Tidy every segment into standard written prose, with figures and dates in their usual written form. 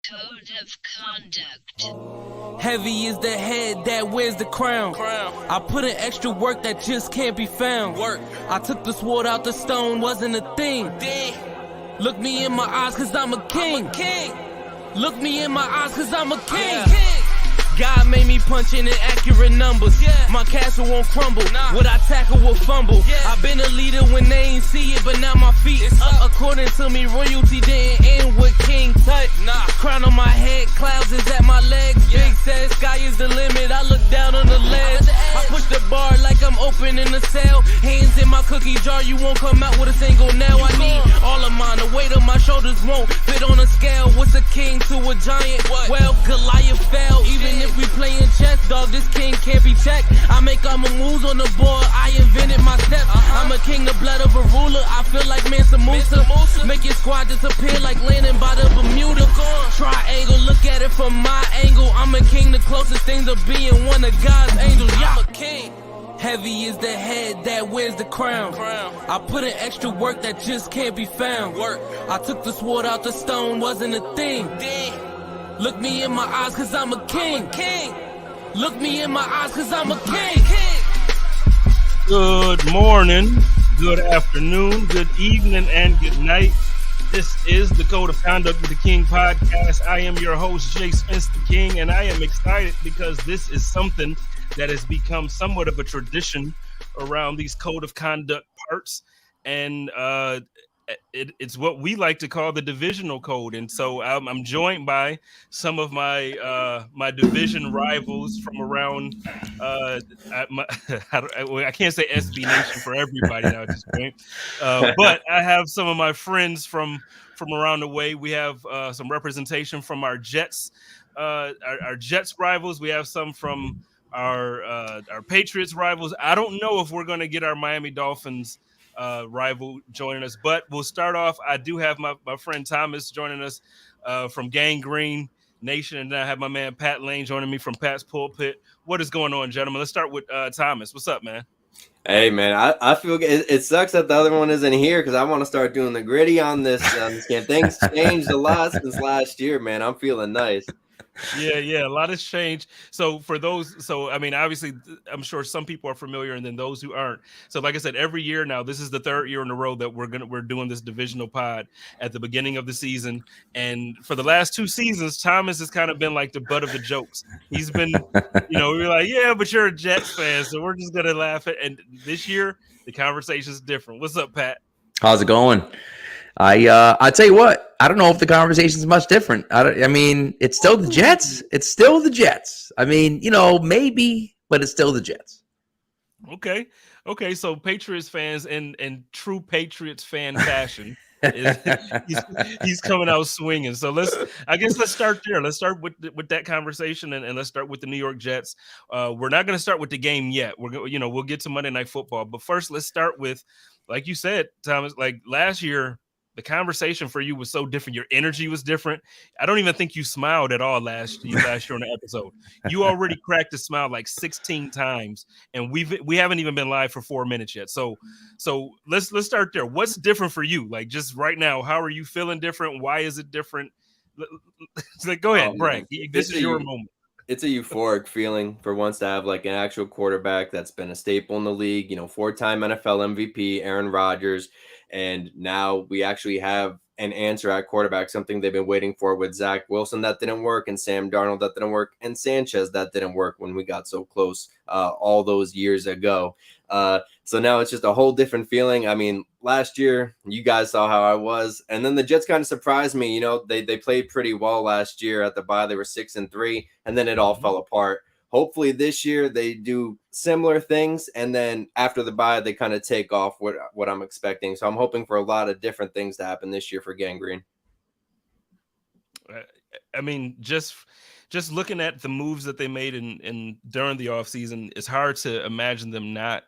Code of conduct. Heavy is the head that wears the crown. I put in extra work that just can't be found. I took the sword out the stone, wasn't a thing. Look me in my eyes cause I'm a king. Look me in my eyes cause I'm a king. God made me punch in accurate numbers. My castle won't crumble. What I tackle will fumble. I've been a leader when they ain't see it, but now my feet is up. According to me, royalty didn't end with King Tut. Crown on my head, clouds is at my legs. Big says sky is the limit. I look down on the ledge. I push the bar like I'm opening a cell. Hands in my cookie jar, you won't come out with a single nail. I need all of mine. The weight of my shoulders won't fit on a scale. What's a king to a giant? Well, Goliath fell. Even if we playing chess, dog, this king can't be checked. I make all my moves on the board, I invented my steps. I'm a king, the blood of a ruler. I feel like Mansa Musa. Make your squad disappear like landing by the Bermuda. Triangle, look at it from my angle. I'm a king, the closest thing to being one of God's angels. I'm a king. Heavy is the head that wears the crown. I put in extra work that just can't be found. I took the sword out the stone, wasn't a thing. Look me in my eyes cause I'm a king. Look me in my eyes cause I'm a king. Good morning, good afternoon, good evening, and good night. This is the Code of Conduct with the King podcast. I am your host, Jay Spence the King, and I am excited because this is something that has become somewhat of a tradition around these Code of Conduct parts. And it's what we like to call the Divisional Code, and so I'm joined by some of my my division rivals from around. I can't say SB Nation for everybody now at this point, but I have some of my friends from around the way. We have some representation from our Jets, our Jets rivals. We have some from our Patriots rivals. I don't know if we're going to get our Miami Dolphins rival joining us, but we'll start off. I do have my friend Thomas joining us from Gang Green Nation, and then I have my man Pat Lane joining me from Pat's Pulpit. What is going on, gentlemen? Let's start with Thomas. What's up, man? Hey, man, I feel it sucks that the other one isn't here because I want to start doing the gritty on this game. Things changed a lot since last year, man. I'm feeling nice. Yeah, a lot has changed. So for those, I mean, obviously, I'm sure some people are familiar, and then those who aren't. So, like I said, every year now, this is the third year in a row that we're doing this divisional pod at the beginning of the season. And for the last two seasons, Thomas has kind of been like the butt of the jokes. He's been, we're like, yeah, but you're a Jets fan, so we're just gonna laugh at. And this year, the conversation is different. What's up, Pat? How's it going? I tell you what, I don't know if the conversation is much different. I mean, it's still the Jets. It's still the Jets. I mean, maybe, but it's still the Jets. Okay. So Patriots fans in true Patriots fan fashion, he's coming out swinging. So let's start there. Let's start with that conversation, and let's start with the New York Jets. We're not going to start with the game yet. We'll get to Monday Night Football, but first let's start with, like you said, Thomas. Like last year, the conversation for you was so different. Your energy was different. I don't even think you smiled at all last year on the episode. You already cracked a smile like 16 times, and we haven't even been live for 4 minutes yet. So let's start there. What's different for you? Like just right now, how are you feeling different? Why is it different? Like, go ahead, brag. This is your moment. It's a euphoric feeling for once to have like an actual quarterback that's been a staple in the league. 4-time NFL MVP, Aaron Rodgers. And now we actually have an answer at quarterback, something they've been waiting for with Zach Wilson that didn't work, and Sam Darnold that didn't work, and Sanchez that didn't work when we got so close all those years ago. So now it's just a whole different feeling. I mean, last year, you guys saw how I was, and then the Jets kind of surprised me. They played pretty well last year at the bye. They were 6-3, and then it all fell apart. Hopefully this year they do similar things, and then after the bye they kind of take off what I'm expecting. So I'm hoping for a lot of different things to happen this year for Gang Green. I mean, just looking at the moves that they made in during the offseason, it's hard to imagine them not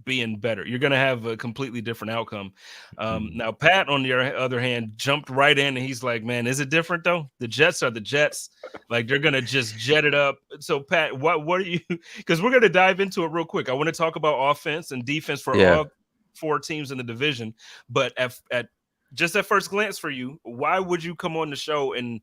being better. You're going to have a completely different outcome. Now, Pat, on the other hand, jumped right in, and he's like, man, is it different, though? The Jets are the Jets. Like, they're going to just jet it up. So, Pat, what are you – because we're going to dive into it real quick. I want to talk about offense and defense for all 4 teams in the division. But at just at first glance for you, why would you come on the show and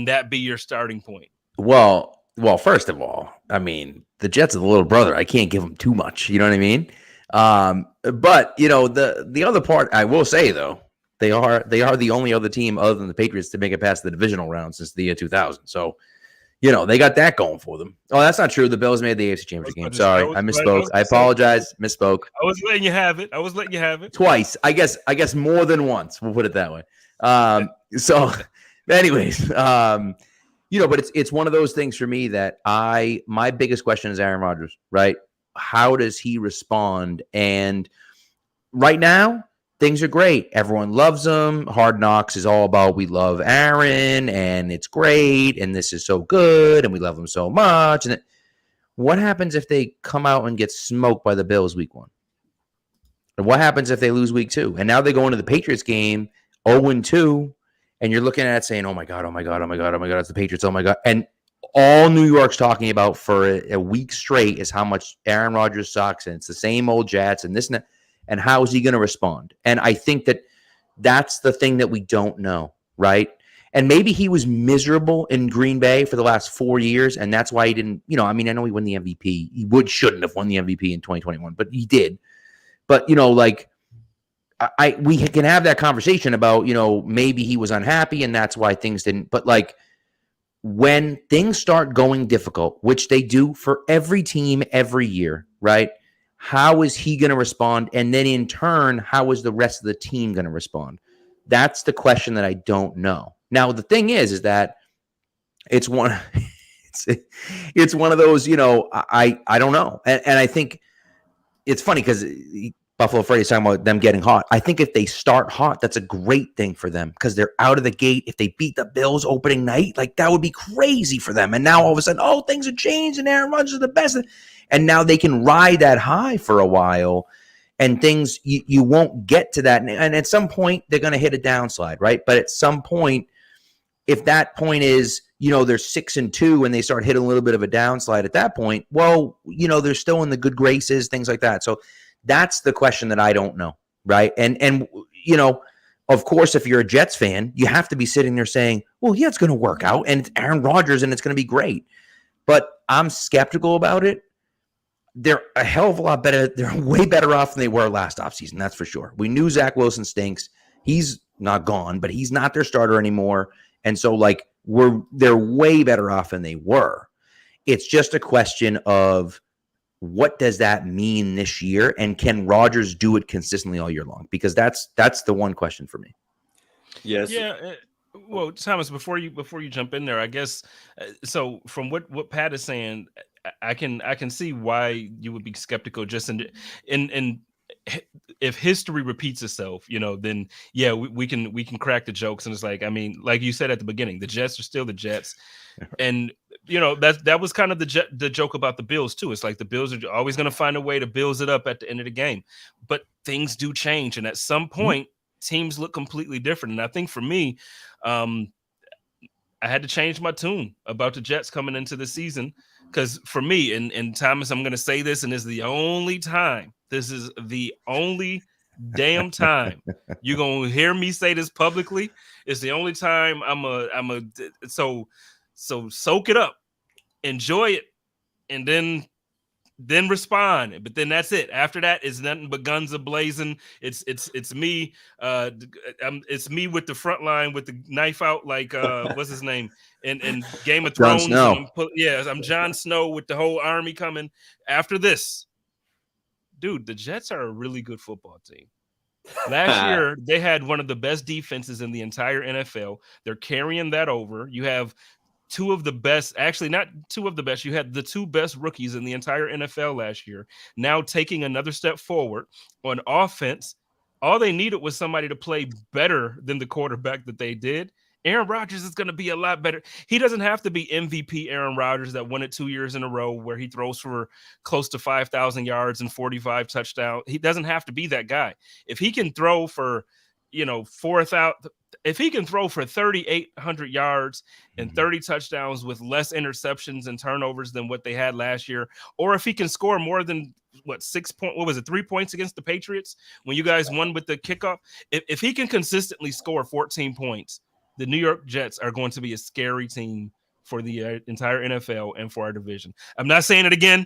that be your starting point? Well, first of all, I mean, the Jets are the little brother. I can't give them too much. You know what I mean? But the other part, I will say though, they are the only other team other than the Patriots to make it past the divisional round since the year 2000. So, they got that going for them. Oh, that's not true. The Bills made the AFC Championship game. Sorry, I misspoke. I apologize. Misspoke. I was letting you have it. Twice. I guess more than once. We'll put it that way. So, anyways, but it's one of those things for me that my biggest question is Aaron Rodgers, right? How does he respond? And right now, things are great. Everyone loves him. Hard Knocks is all about we love Aaron, and it's great, and this is so good, and we love him so much. And what happens if they come out and get smoked by the Bills week 1? And what happens if they lose week 2? And now they go into the Patriots game 0-2, and you're looking at it saying, oh my God, it's the Patriots, oh my God. And all New York's talking about for a week straight is how much Aaron Rodgers sucks, and it's the same old Jets and this and that. And how is he going to respond? And I think that's the thing that we don't know, right? And maybe he was miserable in Green Bay for the last 4 years, and that's why he didn't, I know he won the MVP. He shouldn't have won the MVP in 2021, but he did. But, we can have that conversation about, maybe he was unhappy and that's why things didn't. But, when things start going difficult, which they do for every team every year, right? How is he going to respond? And then in turn, how is the rest of the team going to respond? That's the question that I don't know. Now, the thing is that it's one of those, I don't know. And I think it's funny because Buffalo Freddy's talking about them getting hot. I think if they start hot, that's a great thing for them because they're out of the gate. If they beat the Bills opening night, that would be crazy for them. And now all of a sudden, things have changed and Aaron Rodgers is the best. And now they can ride that high for a while and things, you won't get to that. And at some point, they're going to hit a downslide, right? But at some point, if that point is, they're 6-2 and they start hitting a little bit of a downslide at that point, well, they're still in the good graces, things like that. So that's the question that I don't know, right? And of course, if you're a Jets fan, you have to be sitting there saying, well, yeah, it's going to work out and it's Aaron Rodgers and it's going to be great. But I'm skeptical about it. They're a hell of a lot better. They're way better off than they were last offseason. That's for sure. We knew Zach Wilson stinks. He's not gone, but he's not their starter anymore. And so they're way better off than they were. It's just a question of what does that mean this year? And can Rodgers do it consistently all year long? Because that's the one question for me. Yes. Yeah. Well, Thomas, before you jump in there, I guess, so from what Pat is saying, I can see why you would be skeptical just in if history repeats itself, then yeah, we can crack the jokes. And it's like you said at the beginning, the Jets are still the Jets. And that was kind of the joke about the Bills too. It's like the Bills are always going to find a way to bills it up at the end of the game, but things do change. And at some point teams look completely different. And I think for me, I had to change my tune about the Jets coming into the season. Because for me, and Thomas, I'm going to say this, and this is the only time damn time you're going to hear me say this publicly. It's the only time so soak it up, enjoy it, and then respond. But then that's it. After that, it's nothing but guns a-blazing. It's me. It's me with the front line with the knife out, like what's his name? And Game of Thrones. I'm Jon Snow with the whole army coming. After this, dude, the Jets are a really good football team. Last year, they had one of the best defenses in the entire NFL. They're carrying that over. You have two of the best, actually not two of the best. You had the two best rookies in the entire NFL last year. Now taking another step forward on offense. All they needed was somebody to play better than the quarterback that they did. Aaron Rodgers is going to be a lot better. He doesn't have to be MVP Aaron Rodgers that won it 2 years in a row where he throws for close to 5,000 yards and 45 touchdowns. He doesn't have to be that guy. If he can throw for, 4,000, if he can throw for 3,800 yards and 30 touchdowns with less interceptions and turnovers than what they had last year, or if he can score more than what 6 point? What was it? 3 points against the Patriots when you guys won with the kickoff. If he can consistently score 14 points, the New York Jets are going to be a scary team for the entire NFL and for our division. I'm not saying it again.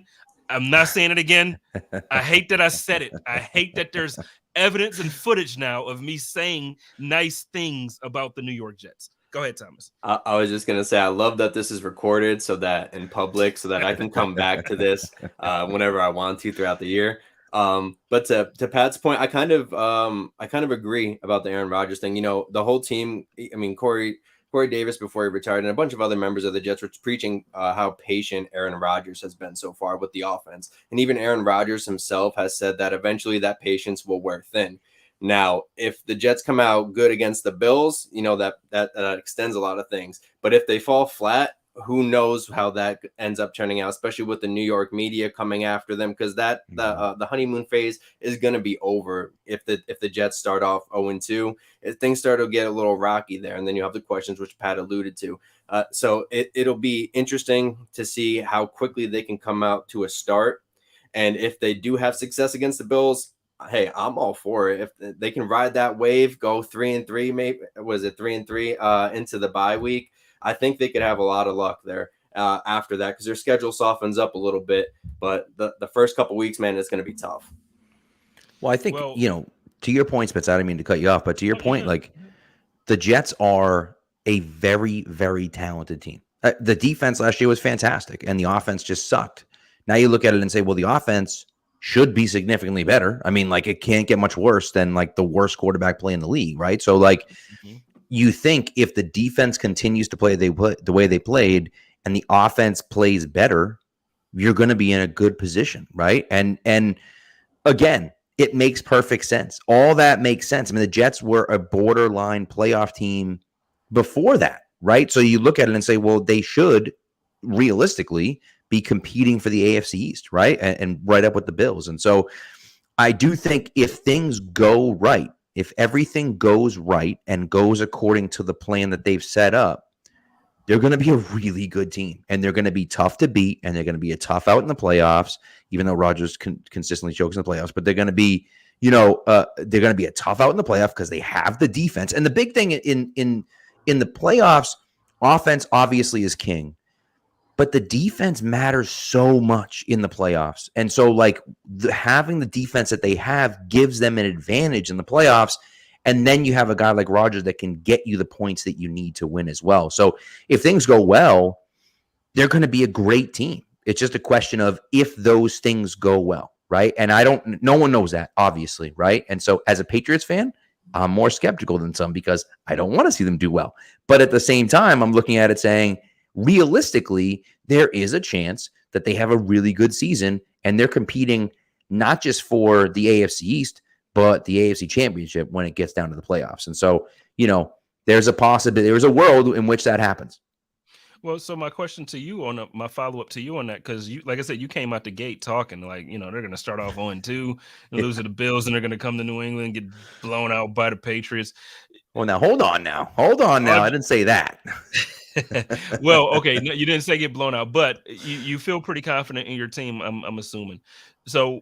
I hate that I said it. I hate that there's evidence and footage now of me saying nice things about the New York Jets. Go ahead, Thomas. I was just going to say, I love that this is recorded so that in public, so that I can come back to this whenever I want to throughout the year. But to Pat's point, I kind of agree about the Aaron Rodgers thing. You know, the whole team, I mean, Corey Davis before he retired and a bunch of other members of the Jets were preaching how patient Aaron Rodgers has been so far with the offense. And even Aaron Rodgers himself has said that eventually that patience will wear thin. Now, if the Jets come out good against the Bills, you know, that extends a lot of things. But if they fall flat, who knows how that ends up turning out, especially with the New York media coming after them, because the honeymoon phase is going to be over if the Jets start off 0-2. If things start to get a little rocky there, and then you have the questions which Pat alluded to. So it'll be interesting to see how quickly they can come out to a start. And if they do have success against the Bills, hey, I'm all for it. If they can ride that wave, go 3-3, maybe was it 3-3 into the bye week, I think they could have a lot of luck there after that, because their schedule softens up a little bit. But the first couple weeks, man, it's going to be tough. Well, I think, you know, to your point, Spitz, I didn't mean to cut you off, but to your point, like the Jets are a very, very talented team. The defense last year was fantastic, and the offense just sucked. Now you look at it and say, well, the offense should be significantly better. I mean, like, it can't get much worse than like the worst quarterback play in the league, right? So like you think if the defense continues to play the way they played and the offense plays better, you're going to be in a good position, right? And again, it makes perfect sense. All that makes sense. I mean, the Jets were a borderline playoff team before that, right? So you look at it and say, well, they should realistically be competing for the AFC East, right? And right up with the Bills. And so I do think if things go right, if everything goes right and goes according to the plan that they've set up, they're going to be a really good team, and they're going to be tough to beat, and they're going to be a tough out in the playoffs, even though Rodgers consistently chokes in the playoffs. But they're going to be, you know, they're going to be a tough out in the playoff because they have the defense. And the big thing in the playoffs, offense obviously is king, but the defense matters so much in the playoffs. And so, like, having the defense that they have gives them an advantage in the playoffs. And then you have a guy like Rodgers that can get you the points that you need to win as well. So if things go well, they're going to be a great team. It's just a question of if those things go well, right? And no one knows that, obviously, right? And so as a Patriots fan, I'm more skeptical than some because I don't want to see them do well. But at the same time, I'm looking at it saying, realistically, there is a chance that they have a really good season and they're competing not just for the AFC East, but the AFC Championship when it gets down to the playoffs. And so, you know, there's a possibility, there's a world in which that happens. Well, so my question to you my follow-up to you on that, because you, like I said, you came out the gate talking like, you know, they're going to start off 0-2 and lose to the Bills, and they're going to come to New England and get blown out by the Patriots. Well, now, hold on now. I didn't say that. Well, okay, no, you didn't say get blown out, but you feel pretty confident in your team, I'm assuming. So,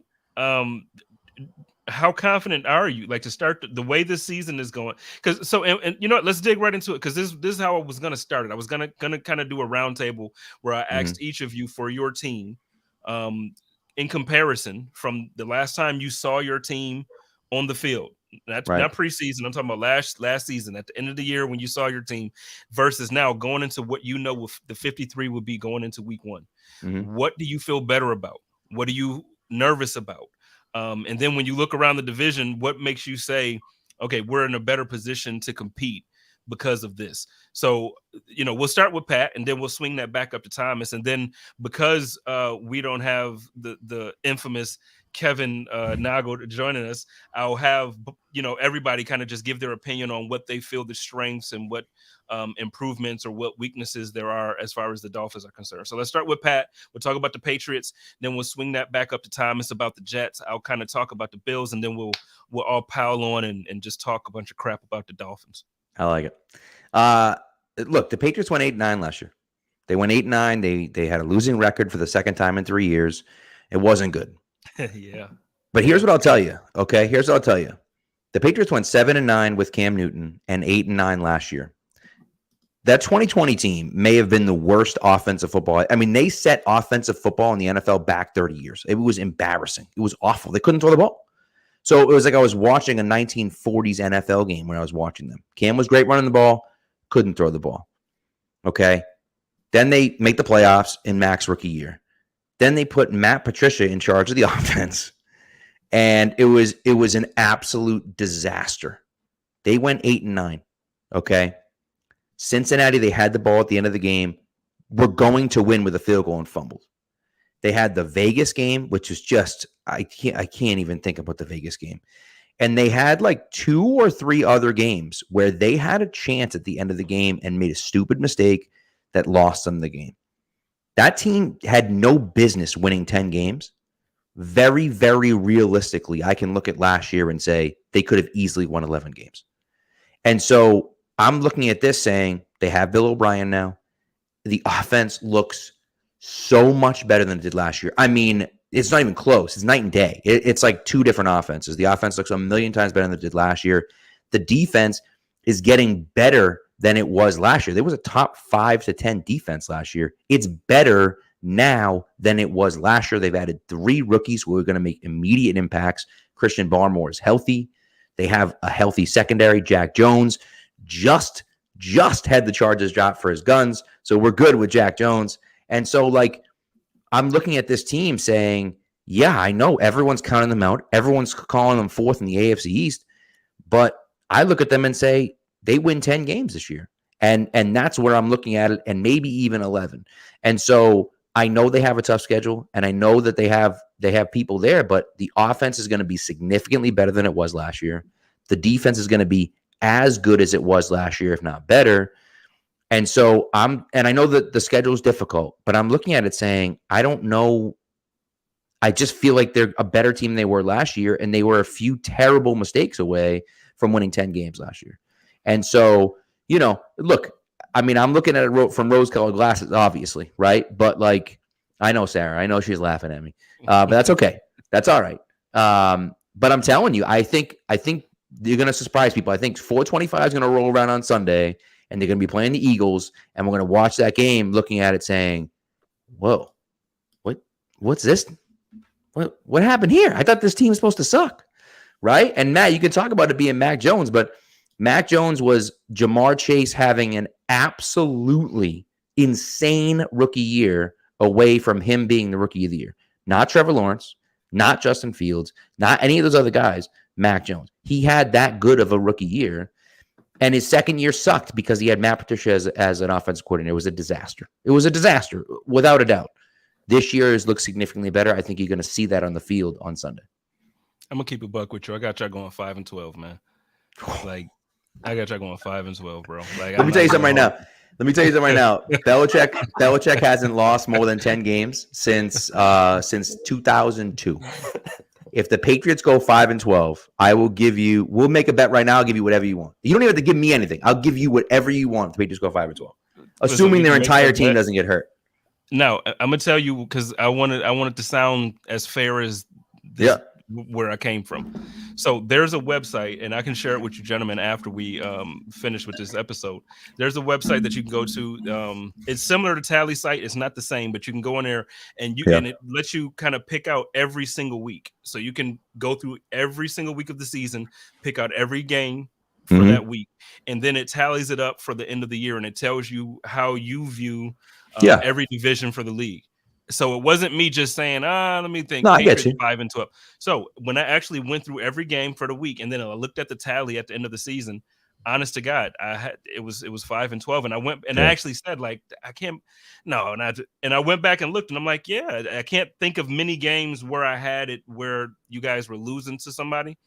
how confident are you, like, to start the way this season is going? Because and you know what, let's dig right into it, because this is how I was going to start it. I was gonna kind of do a roundtable where I asked each of you for your team, in comparison from the last time you saw your team on the field. Not preseason. I'm talking about last season, at the end of the year when you saw your team, versus now going into what you know with the 53 would be going into week one. What do you feel better about? What are you nervous about? And then when you look around the division, what makes you say, okay, we're in a better position to compete because of this? So, you know, we'll start with Pat, and then we'll swing that back up to Thomas. And then because we don't have the infamous Kevin Nogle joining us, I'll have, you know, everybody kind of just give their opinion on what they feel the strengths and what improvements or what weaknesses there are as far as the Dolphins are concerned. So let's start with Pat. We'll talk about the Patriots, then we'll swing that back up to Thomas about the Jets. I'll kind of talk about the Bills, and then we'll all pile on and just talk a bunch of crap about the Dolphins. I like it. Look, the Patriots went 8-9 last year. They went 8-9. They had a losing record for the second time in 3 years. It wasn't good. Yeah. But here's what I'll tell you. Okay, here's what I'll tell you. The Patriots went 7-9 with Cam Newton and 8-9 last year. That 2020 team may have been the worst offensive football. I mean, they set offensive football in the NFL back 30 years. It was embarrassing. It was awful. They couldn't throw the ball. So it was like I was watching a 1940s NFL game when I was watching them. Cam was great running the ball, couldn't throw the ball. Okay. Then they make the playoffs in Mac's rookie year. Then they put Matt Patricia in charge of the offense. And it was an absolute disaster. They went 8-9. Okay. Cincinnati, they had the ball at the end of the game. We're going to win with a field goal and fumbled. They had the Vegas game, which is just, I can't even think about the Vegas game. And they had like 2 or 3 other games where they had a chance at the end of the game and made a stupid mistake that lost them the game. That team had no business winning 10 games. Very, very realistically, I can look at last year and say they could have easily won 11 games. And so I'm looking at this saying they have Bill O'Brien now. The offense looks so much better than it did last year. I mean, it's not even close. It's night and day. It's like 2 different offenses. The offense looks a million times better than it did last year. The defense is getting better than it was last year. There was a top 5 to 10 defense last year. It's better now than it was last year. They've added 3 rookies who are going to make immediate impacts. Christian Barmore is healthy. They have a healthy secondary. Jack Jones just had the charges dropped for his guns. So we're good with Jack Jones. And so, like, I'm looking at this team saying, yeah, I know everyone's counting them out. Everyone's calling them 4th in the AFC East. But I look at them and say, they win 10 games this year. And that's where I'm looking at it, and maybe even 11. And so I know they have a tough schedule, and I know that they have people there, but the offense is going to be significantly better than it was last year. The defense is going to be as good as it was last year, if not better. And so I know that the schedule is difficult, but I'm looking at it saying, I don't know. I just feel like they're a better team than they were last year, and they were a few terrible mistakes away from winning 10 games last year. And so, look, I mean, I'm looking at it from rose-colored glasses, obviously, right? But, like, I know Sarah. I know she's laughing at me. But that's okay. That's all right. But I'm telling you, I think you're going to surprise people. I think 425 is going to roll around on Sunday, and they're going to be playing the Eagles, and we're going to watch that game looking at it saying, whoa, what's this? What happened here? I thought this team was supposed to suck, right? And, Matt, you can talk about it being Mac Jones, but Mac Jones was Jamar Chase having an absolutely insane rookie year away from him being the rookie of the year. Not Trevor Lawrence, not Justin Fields, not any of those other guys, Mac Jones. He had that good of a rookie year, and his second year sucked because he had Matt Patricia as an offensive coordinator. It was a disaster. It was a disaster, without a doubt. This year has looked significantly better. I think you're going to see that on the field on Sunday. I'm going to keep it buck with you. I got y'all going 5-12, man. Like, I got y'all going 5-12, bro. Like, Let me tell you something right now. Belichick hasn't lost more than 10 games since 2002. If the Patriots go 5-12, we'll make a bet right now. I'll give you whatever you want. You don't even have to give me anything. I'll give you whatever you want if the Patriots go 5-12. Assuming their entire team doesn't get hurt. No, I'm gonna tell you because I wanted to sound as fair as this, where I came from. So there's a website, and I can share it with you gentlemen after we finish with this episode. There's a website that you can go to. It's similar to Tally site. It's not the same, but you can go in there and and it lets you kind of pick out every single week. So you can go through every single week of the season, pick out every game for that week, and then it tallies it up for the end of the year, and it tells you how you view every division for the league. So it wasn't me just saying, let me think. No, I get you. 5-12. So when I actually went through every game for the week, and then I looked at the tally at the end of the season, honest to God, it was 5-12, and I went and I actually said, like, and I went back and looked, and I'm like, I can't think of many games where I had it where you guys were losing to somebody.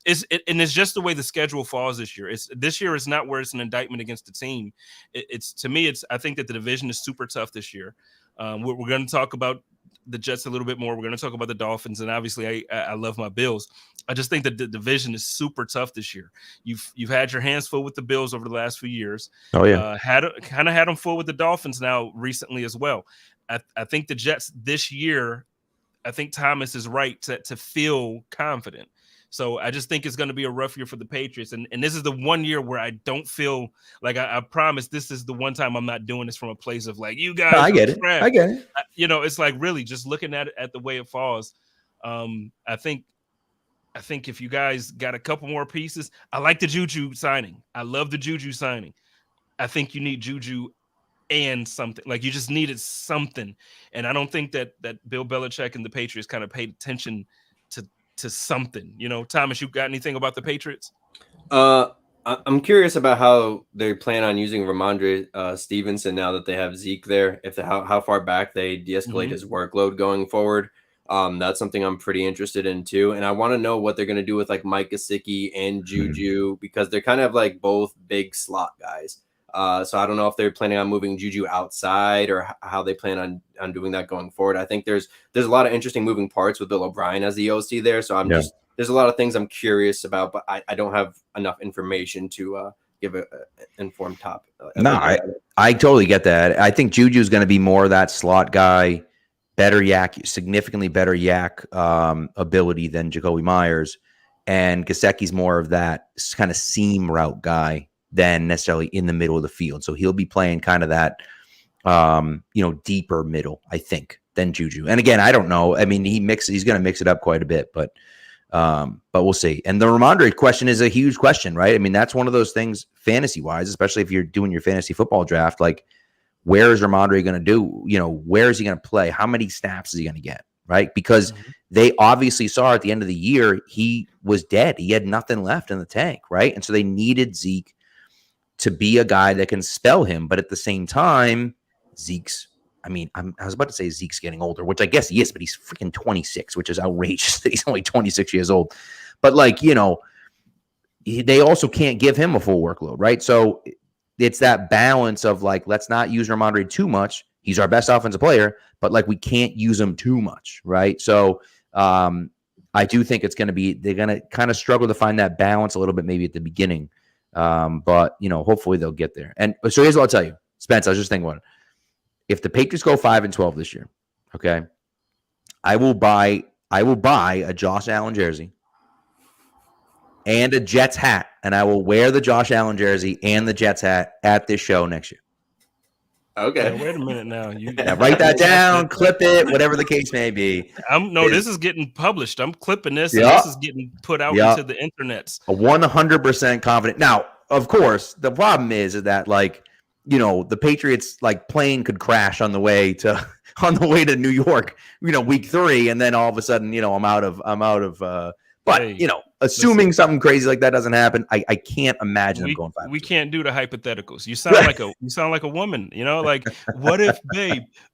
And it's just the way the schedule falls this year. This year is not where it's an indictment against the team. I think that the division is super tough this year. We're going to talk about the Jets a little bit more. We're going to talk about the Dolphins, and obviously I love my Bills. I just think that the division is super tough this year. You've had your hands full with the Bills over the last few years. Oh yeah, had them full with the Dolphins now recently as well. I think the Jets this year, Thomas is right to feel confident. So I just think it's going to be a rough year for the Patriots. And this is the one year where I don't feel like I promise this is the one time I'm not doing this from a place of like, you guys. No, I get it. It's like really just looking at it at the way it falls. I think if you guys got a couple more pieces, I like the Juju signing. I love the Juju signing. I think you need Juju and something. Like you just needed something. And I don't think that Bill Belichick and the Patriots kind of paid attention to something. Thomas, you got anything about the Patriots? I'm curious about how they plan on using Ramondre Stevenson now that they have Zeke there. How far back they de-escalate his workload going forward. That's something I'm pretty interested in too. And I want to know what they're going to do with like Mike Gesicki and Juju because they're kind of like both big slot guys. So I don't know if they're planning on moving Juju outside or how they plan on doing that going forward. I think there's a lot of interesting moving parts with Bill O'Brien as the OC there. So there's a lot of things I'm curious about, but I don't have enough information to give an informed top. I totally get that. I think Juju is going to be more that slot guy, better yak, significantly better yak ability than Jacoby Myers. And Gesicki's more of that kind of seam route guy than necessarily in the middle of the field. So he'll be playing kind of that, deeper middle, I think, than Juju. And again, I don't know. I mean, he's going to mix it up quite a bit, but we'll see. And the Ramondre question is a huge question, right? I mean, that's one of those things fantasy wise, especially if you're doing your fantasy football draft, like where is Ramondre going to do? Where is he going to play? How many snaps is he going to get? Right. Because they obviously saw at the end of the year, he was dead. He had nothing left in the tank. Right. And so they needed Zeke to be a guy that can spell him. But at the same time, I was about to say Zeke's getting older, which I guess he is, but he's freaking 26, which is outrageous that he's only 26 years old. But they also can't give him a full workload, right? So it's that balance of like, let's not use Ramondre too much. He's our best offensive player, but like we can't use him too much, right? So I do think they're going to kind of struggle to find that balance a little bit maybe at the beginning. But hopefully they'll get there. And so here's what I'll tell you, Spence, I was just thinking about it. If the Patriots go 5-12 this year, okay, I will buy a Josh Allen jersey and a Jets hat, and I will wear the Josh Allen jersey and the Jets hat at this show next year. Okay. Wait a minute now. Write that down, clip it, whatever the case may be. This is getting published. I'm clipping this, and this is getting put out into the internets. 100% confident. Now, of course, the problem is that like, the Patriots like plane could crash on the way to New York, week 3, and then all of a sudden, I'm out of. But assuming something crazy like that doesn't happen, I can't imagine them going 5. We can't do the hypotheticals. You sound like a woman. Like, what if,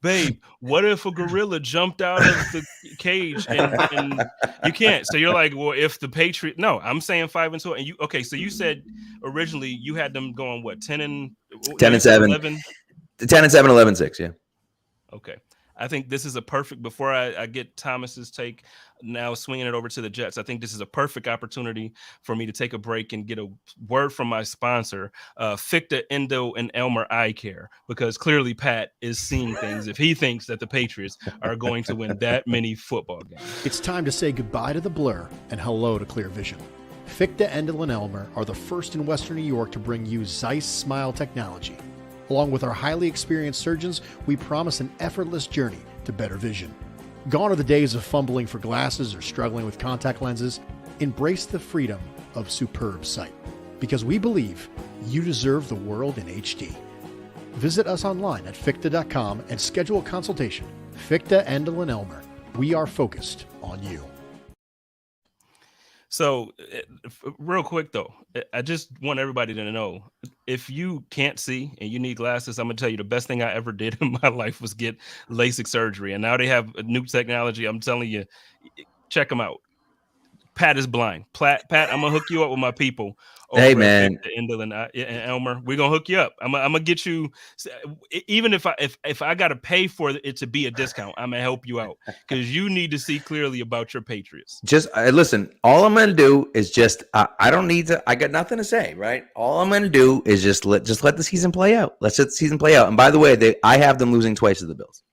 babe? What if a gorilla jumped out of the cage and you can't? So you're like, well, if the Patriots? No, I'm saying 5-12. And you okay? So you said originally you had them going what 10-7, 10-7, 11-6. Yeah. Okay. I think this is a perfect, before I get Thomas's take, now swinging it over to the Jets, I think this is a perfect opportunity for me to take a break and get a word from my sponsor, Ficta Endo and Elmer Eye Care, because clearly Pat is seeing things if he thinks that the Patriots are going to win that many football games. It's time to say goodbye to the blur and hello to clear vision. Ficta Endo and Elmer are the first in Western New York to bring you Zeiss Smile technology. Along with our highly experienced surgeons, we promise an effortless journey to better vision. Gone are the days of fumbling for glasses or struggling with contact lenses. Embrace the freedom of superb sight, because we believe you deserve the world in HD. Visit us online at ficta.com and schedule a consultation. Ficta, Endel, and Elmer. We are focused on you. So real quick, though, I just want everybody to know, if you can't see and you need glasses, I'm going to tell you the best thing I ever did in my life was get LASIK surgery. And now they have new technology. I'm telling you, check them out. Pat is blind. Pat, I'm going to hook you up with my people. Hey, man. Endel and Elmer, we're going to hook you up. I'm going to get you, even if I got to pay for it to be a discount, I'm going to help you out, because you need to see clearly about your Patriots. Just listen, all I'm going to do is I don't need to, I got nothing to say, right? All I'm going to do is just let the season play out. Let's let the season play out. And by the way, I have them losing twice to the Bills.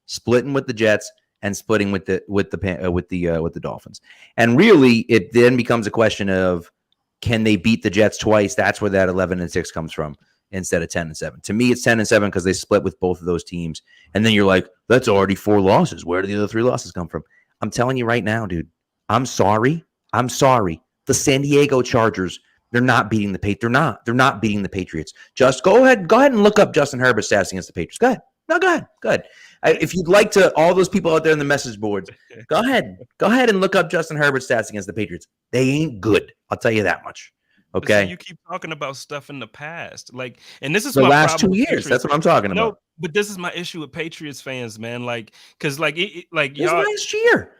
splitting with the Jets and splitting with the Dolphins. And really, it then becomes a question of, can they beat the Jets twice? That's where that 11-6 comes from instead of 10-7. To me, it's 10-7 because they split with both of those teams. And then you're like, that's already 4 losses. Where do the other 3 losses come from? I'm telling you right now, dude. I'm sorry. The San Diego Chargers, they're not beating the Patriots. They're not beating the Patriots. Just go ahead and look up Justin Herbert's stats against the Patriots. Go ahead. No, go ahead. If you'd like to, all those people out there in the message boards, go ahead and look up Justin Herbert's stats against the Patriots. They ain't good. I'll tell you that much. Okay. So you keep talking about stuff in the past, like, and this is the my last problem 2 years. That's what I'm talking about. No, but this is my issue with Patriots fans, man. Like, because like it's y'all last year.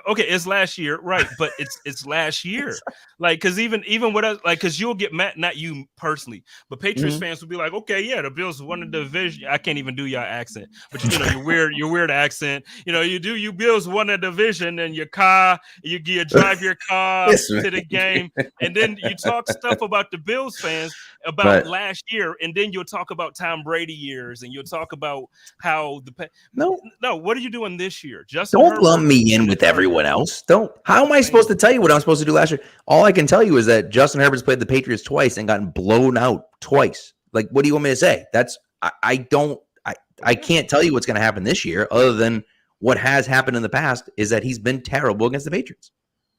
Okay, it's last year, right? But it's last year, like, because even what else, like, because you'll get mad, not you personally, but Patriots fans will be like, okay, yeah, the Bills won the division. I can't even do your accent, but your weird accent. You Bills won the division, and you drive your car to the game, and then you talk stuff about the Bills fans about last year, and then you'll talk about Tom Brady years, and you'll talk about how no, what are you doing this year? Don't lump me in with everyone else. How am I supposed to tell you what I'm supposed to do last year? All I can tell you is that Justin Herbert's played the Patriots twice and gotten blown out twice. Like, what do you want me to say? I can't tell you what's going to happen this year, other than what has happened in the past is that he's been terrible against the Patriots.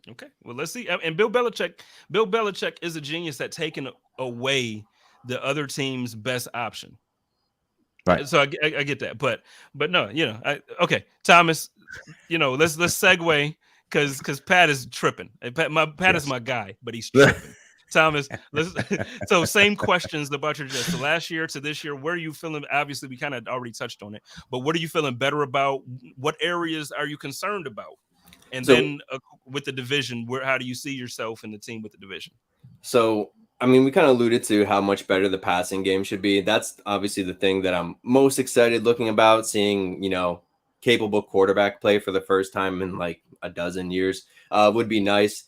Okay, well, let's see. And Bill Belichick is a genius at taking away the other team's best option. Right. So I get that, but no, okay, Thomas, let's segue because Pat is tripping. Pat is my guy, but he's tripping. Thomas, so same questions about your Jets. So last year to this year, where are you feeling? Obviously, we kind of already touched on it, but what are you feeling better about? What areas are you concerned about? And then with the division, how do you see yourself in the team with the division? So, I mean, we kind of alluded to how much better the passing game should be. That's obviously the thing that I'm most excited looking about, seeing, capable quarterback play for the first time in like a dozen years would be nice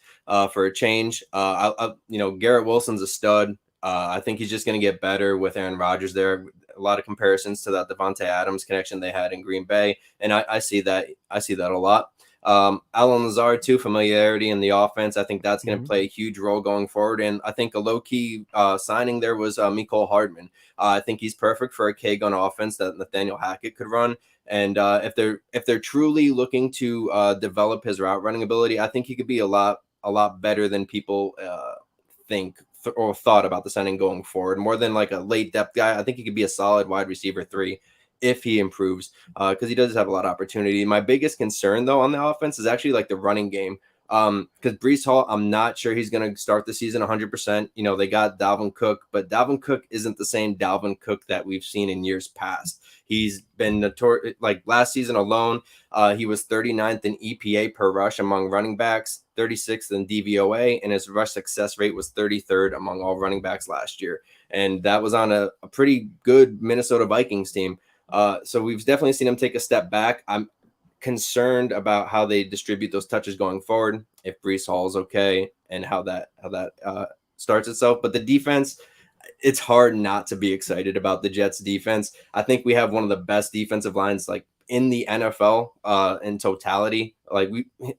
for a change. Garrett Wilson's a stud. I think he's just going to get better with Aaron Rodgers there. A lot of comparisons to that Devontae Adams connection they had in Green Bay. And I see that a lot. Alan Lazard too, familiarity in the offense. I think that's going to play a huge role going forward. And I think a low-key signing there was Mecole Hardman. I think he's perfect for a K-gun offense that Nathaniel Hackett could run. And if they're truly looking to develop his route running ability, I think he could be a lot better than people think or thought about the signing going forward. More than like a late depth guy, I think he could be a solid wide receiver 3. If he improves, because he does have a lot of opportunity. My biggest concern, though, on the offense is actually like the running game. Because Breece Hall, I'm not sure he's going to start the season 100%. They got Dalvin Cook, but Dalvin Cook isn't the same Dalvin Cook that we've seen in years past. He's been notorious. Like last season alone, he was 39th in EPA per rush among running backs, 36th in DVOA, and his rush success rate was 33rd among all running backs last year. And that was on a pretty good Minnesota Vikings team. So we've definitely seen him take a step back. I'm concerned about how they distribute those touches going forward, if Breece Hall is okay, and how that starts itself. But the defense, it's hard not to be excited about the Jets defense. I think we have one of the best defensive lines like in the NFL in totality. Like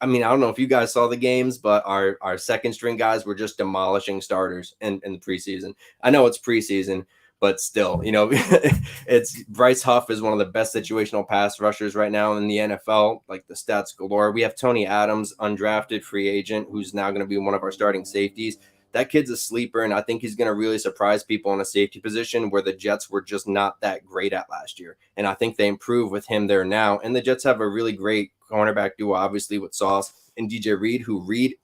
I don't know if you guys saw the games, but our second string guys were just demolishing starters in the preseason. I know it's preseason, but still, it's Bryce Huff is one of the best situational pass rushers right now in the NFL, like the stats galore. We have Tony Adams, undrafted free agent, who's now going to be one of our starting safeties. That kid's a sleeper, and I think he's going to really surprise people in a safety position where the Jets were just not that great at last year. And I think they improve with him there now. And the Jets have a really great cornerback duo, obviously, with Sauce and DJ Reed,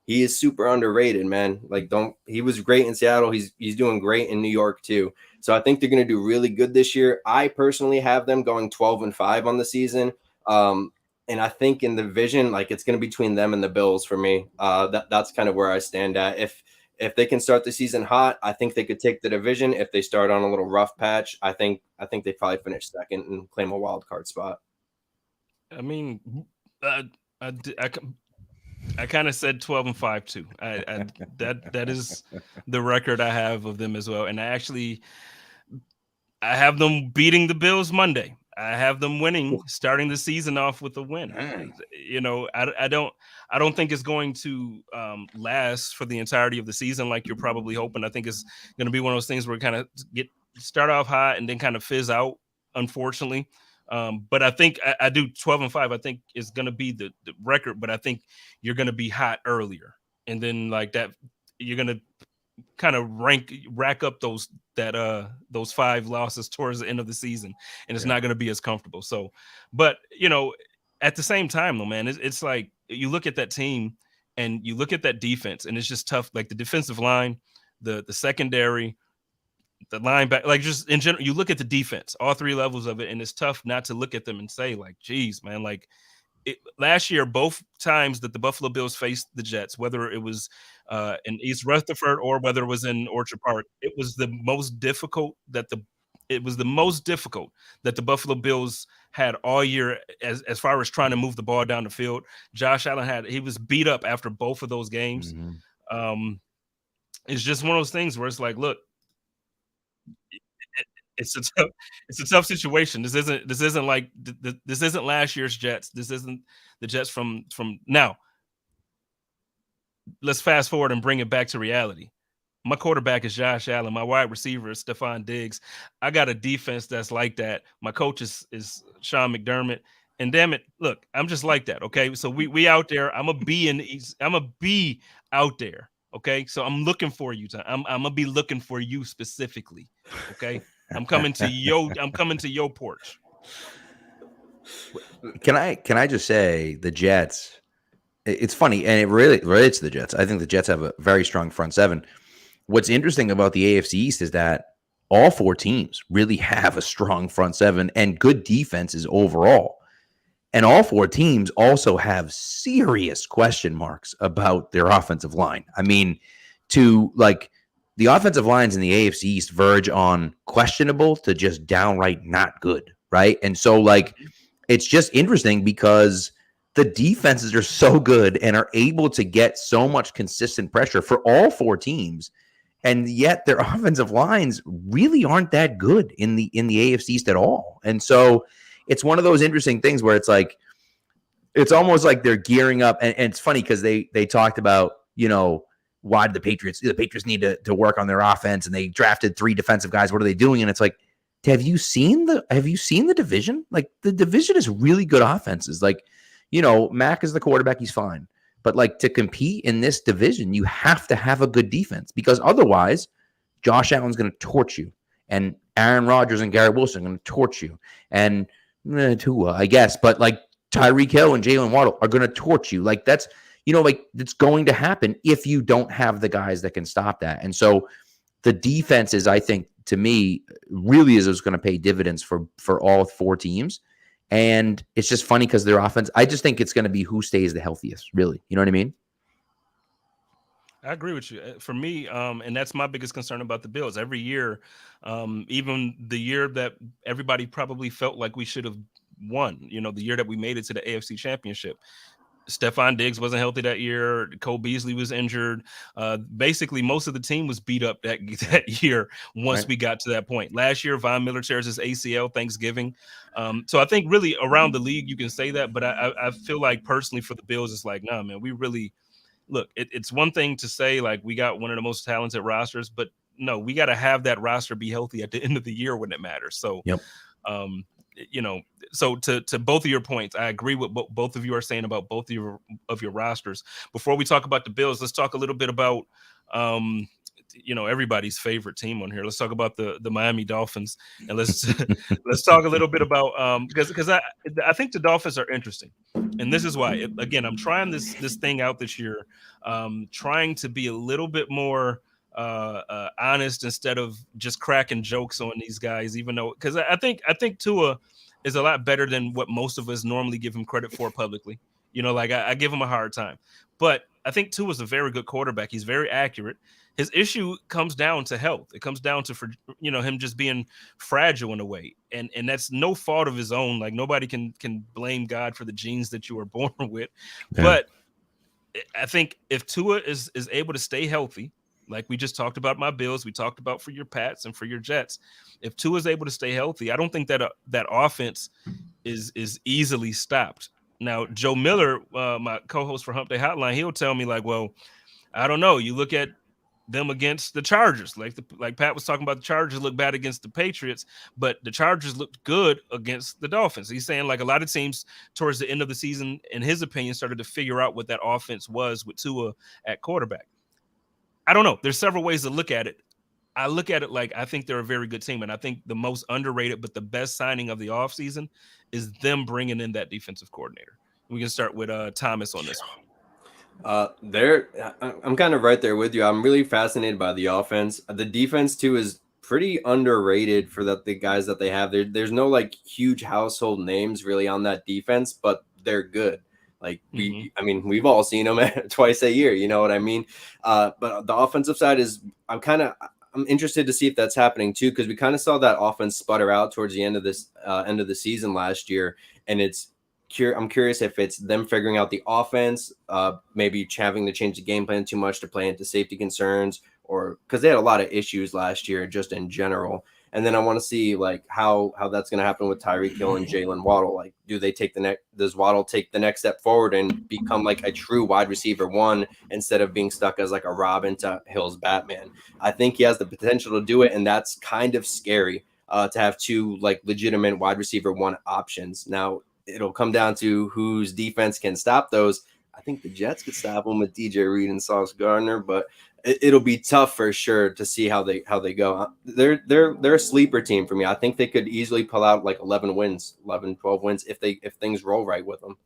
he is super underrated, man. He was great in Seattle. He's doing great in New York too. So I think they're going to do really good this year. I personally have them going 12-5 on the season. And I think in the division, it's going to be between them and the Bills for me. That's kind of where I stand at. If they can start the season hot, I think they could take the division. If they start on a little rough patch, I think they probably finish second and claim a wild card spot. I mean, I kind of said 12-5 too. That is the record I have of them as well. And I have them beating the Bills Monday. I have them winning, starting the season off with a win. You know, I don't think it's going to last for the entirety of the season like you're probably hoping. I think it's going to be one of those things where kind of start off hot and then kind of fizz out, unfortunately. But I think I do 12-5. I think is going to be the record, but I think you're going to be hot earlier, and then like that, you're going to kind of rack up those 5 losses towards the end of the season, and it's not going to be as comfortable. So, but you know, at the same time though, man, it's like you look at that team and you look at that defense, and it's just tough. Like the defensive line, the secondary, the linebacker, like just in general, you look at the defense, all 3 levels of it, and it's tough not to look at them and say like, geez, man, like last year, both times that the Buffalo Bills faced the Jets, whether it was in East Rutherford or whether it was in Orchard Park, it was the most difficult that the Buffalo Bills had all year as far as trying to move the ball down the field. Josh Allen he was beat up after both of those games. It's just one of those things where it's like, look, it's a tough situation. This isn't like this isn't last year's Jets. This isn't the Jets from now. Let's fast forward and bring it back to reality. My quarterback is Josh Allen. My wide receiver is Stephon Diggs. I got a defense that's like that. My coach is Sean McDermott. And damn it, look, I'm just like that. Okay, so we out there. I'm a be out there. Okay, so I'm looking for you. I'm gonna be looking for you specifically. Okay. I'm coming to your porch. Can I just say the Jets? It's funny, and it really relates to the Jets. I think the Jets have a very strong front seven. What's interesting about the AFC East is that all 4 teams really have a strong front seven and good defenses overall. And all 4 teams also have serious question marks about their offensive line. I mean, the offensive lines in the AFC East verge on questionable to just downright not good, right? And so, like, it's just interesting because the defenses are so good and are able to get so much consistent pressure for all 4 teams, and yet their offensive lines really aren't that good in the AFC East at all. And so it's one of those interesting things where it's like, it's almost like they're gearing up, and it's funny because they talked about, you know, why did the Patriots need to work on their offense, and they drafted 3 defensive guys. What are they doing? And it's like, have you seen the division? Like, the division is really good offenses. Like, you know, Mac is the quarterback. He's fine. But like, to compete in this division, you have to have a good defense, because otherwise Josh Allen's going to torch you, and Aaron Rodgers and Garrett Wilson are going to torch you, and Tua, I guess, but like Tyreek Hill and Jalen Waddle are going to torch you. Like, that's, you know, like, it's going to happen if you don't have the guys that can stop that. And so the defense is, I think, to me, really is going to pay dividends for all 4 teams. And it's just funny because their offense, I just think it's going to be who stays the healthiest, really. You know what I mean? I agree with you. For me, and that's my biggest concern about the Bills. Every year, even the year that everybody probably felt like we should have won, you know, the year that we made it to the AFC Championship, Stephon Diggs wasn't healthy that year. Cole Beasley was injured. Basically, most of the team was beat up that year once we got to that point. Last year, Von Miller tears his ACL Thanksgiving. So I think really around the league, you can say that. But I feel like personally for the Bills, it's like, nah, man, we really – look, it's one thing to say, like, we got one of the most talented rosters. But, no, we got to have that roster be healthy at the end of the year when it matters. So, you know, so to both of your points, I agree with what both of you are saying about both of your rosters. Before we talk about the Bills, let's talk a little bit about, you know, everybody's favorite team on here. Let's talk about the Miami Dolphins, and let's let's talk a little bit about because I think the Dolphins are interesting, and this is why. Again, I'm trying this thing out this year, trying to be a little bit more honest instead of just cracking jokes on these guys, even though, because I think Tua is a lot better than what most of us normally give him credit for publicly. You know, like I give him a hard time, but I think Tua is a very good quarterback. He's very accurate. His issue comes down to health. It comes down to, you know, him just being fragile in a way, and that's no fault of his own. Like, nobody can blame God for the genes that you were born with, but I think if Tua is able to stay healthy, like we just talked about my Bills, we talked about for your Pats and for your Jets. If Tua is able to stay healthy, I don't think that that offense is easily stopped. Now, Joe Miller, my co-host for Hump Day Hotline, he'll tell me like, well, I don't know. You look at them against the Chargers, like Pat was talking about, the Chargers look bad against the Patriots, but the Chargers looked good against the Dolphins. He's saying like a lot of teams towards the end of the season, in his opinion, started to figure out what that offense was with Tua at quarterback. I don't know. There's several ways to look at it. I look at it like I think they're a very good team, and I think the most underrated but the best signing of the offseason is them bringing in that defensive coordinator. We can start with Thomas on this one. I'm kind of right there with you. I'm really fascinated by the offense. The defense too is pretty underrated for the guys that they have. There's no like huge household names really on that defense, but they're good. Like we've all seen them twice a year. You know what I mean? But the offensive side is I'm interested to see if that's happening too, because we kind of saw that offense sputter out towards the end of the season last year, and I'm curious if it's them figuring out the offense, maybe having to change the game plan too much to play into safety concerns, or because they had a lot of issues last year just in general. And then I want to see like how that's going to happen with Tyreek Hill and Jalen Waddle. Like, does Waddle take the next step forward and become like a true wide receiver one instead of being stuck as like a Robin to Hill's Batman? I think he has the potential to do it, and that's kind of scary to have two like legitimate wide receiver one options. Now, it'll come down to whose defense can stop those. I think the Jets could stop them with DJ Reed and Sauce Gardner, but it'll be tough for sure to see how they go. They're a sleeper team for me. I think they could easily pull out like 11 wins, 11, 12 wins if things roll right with them.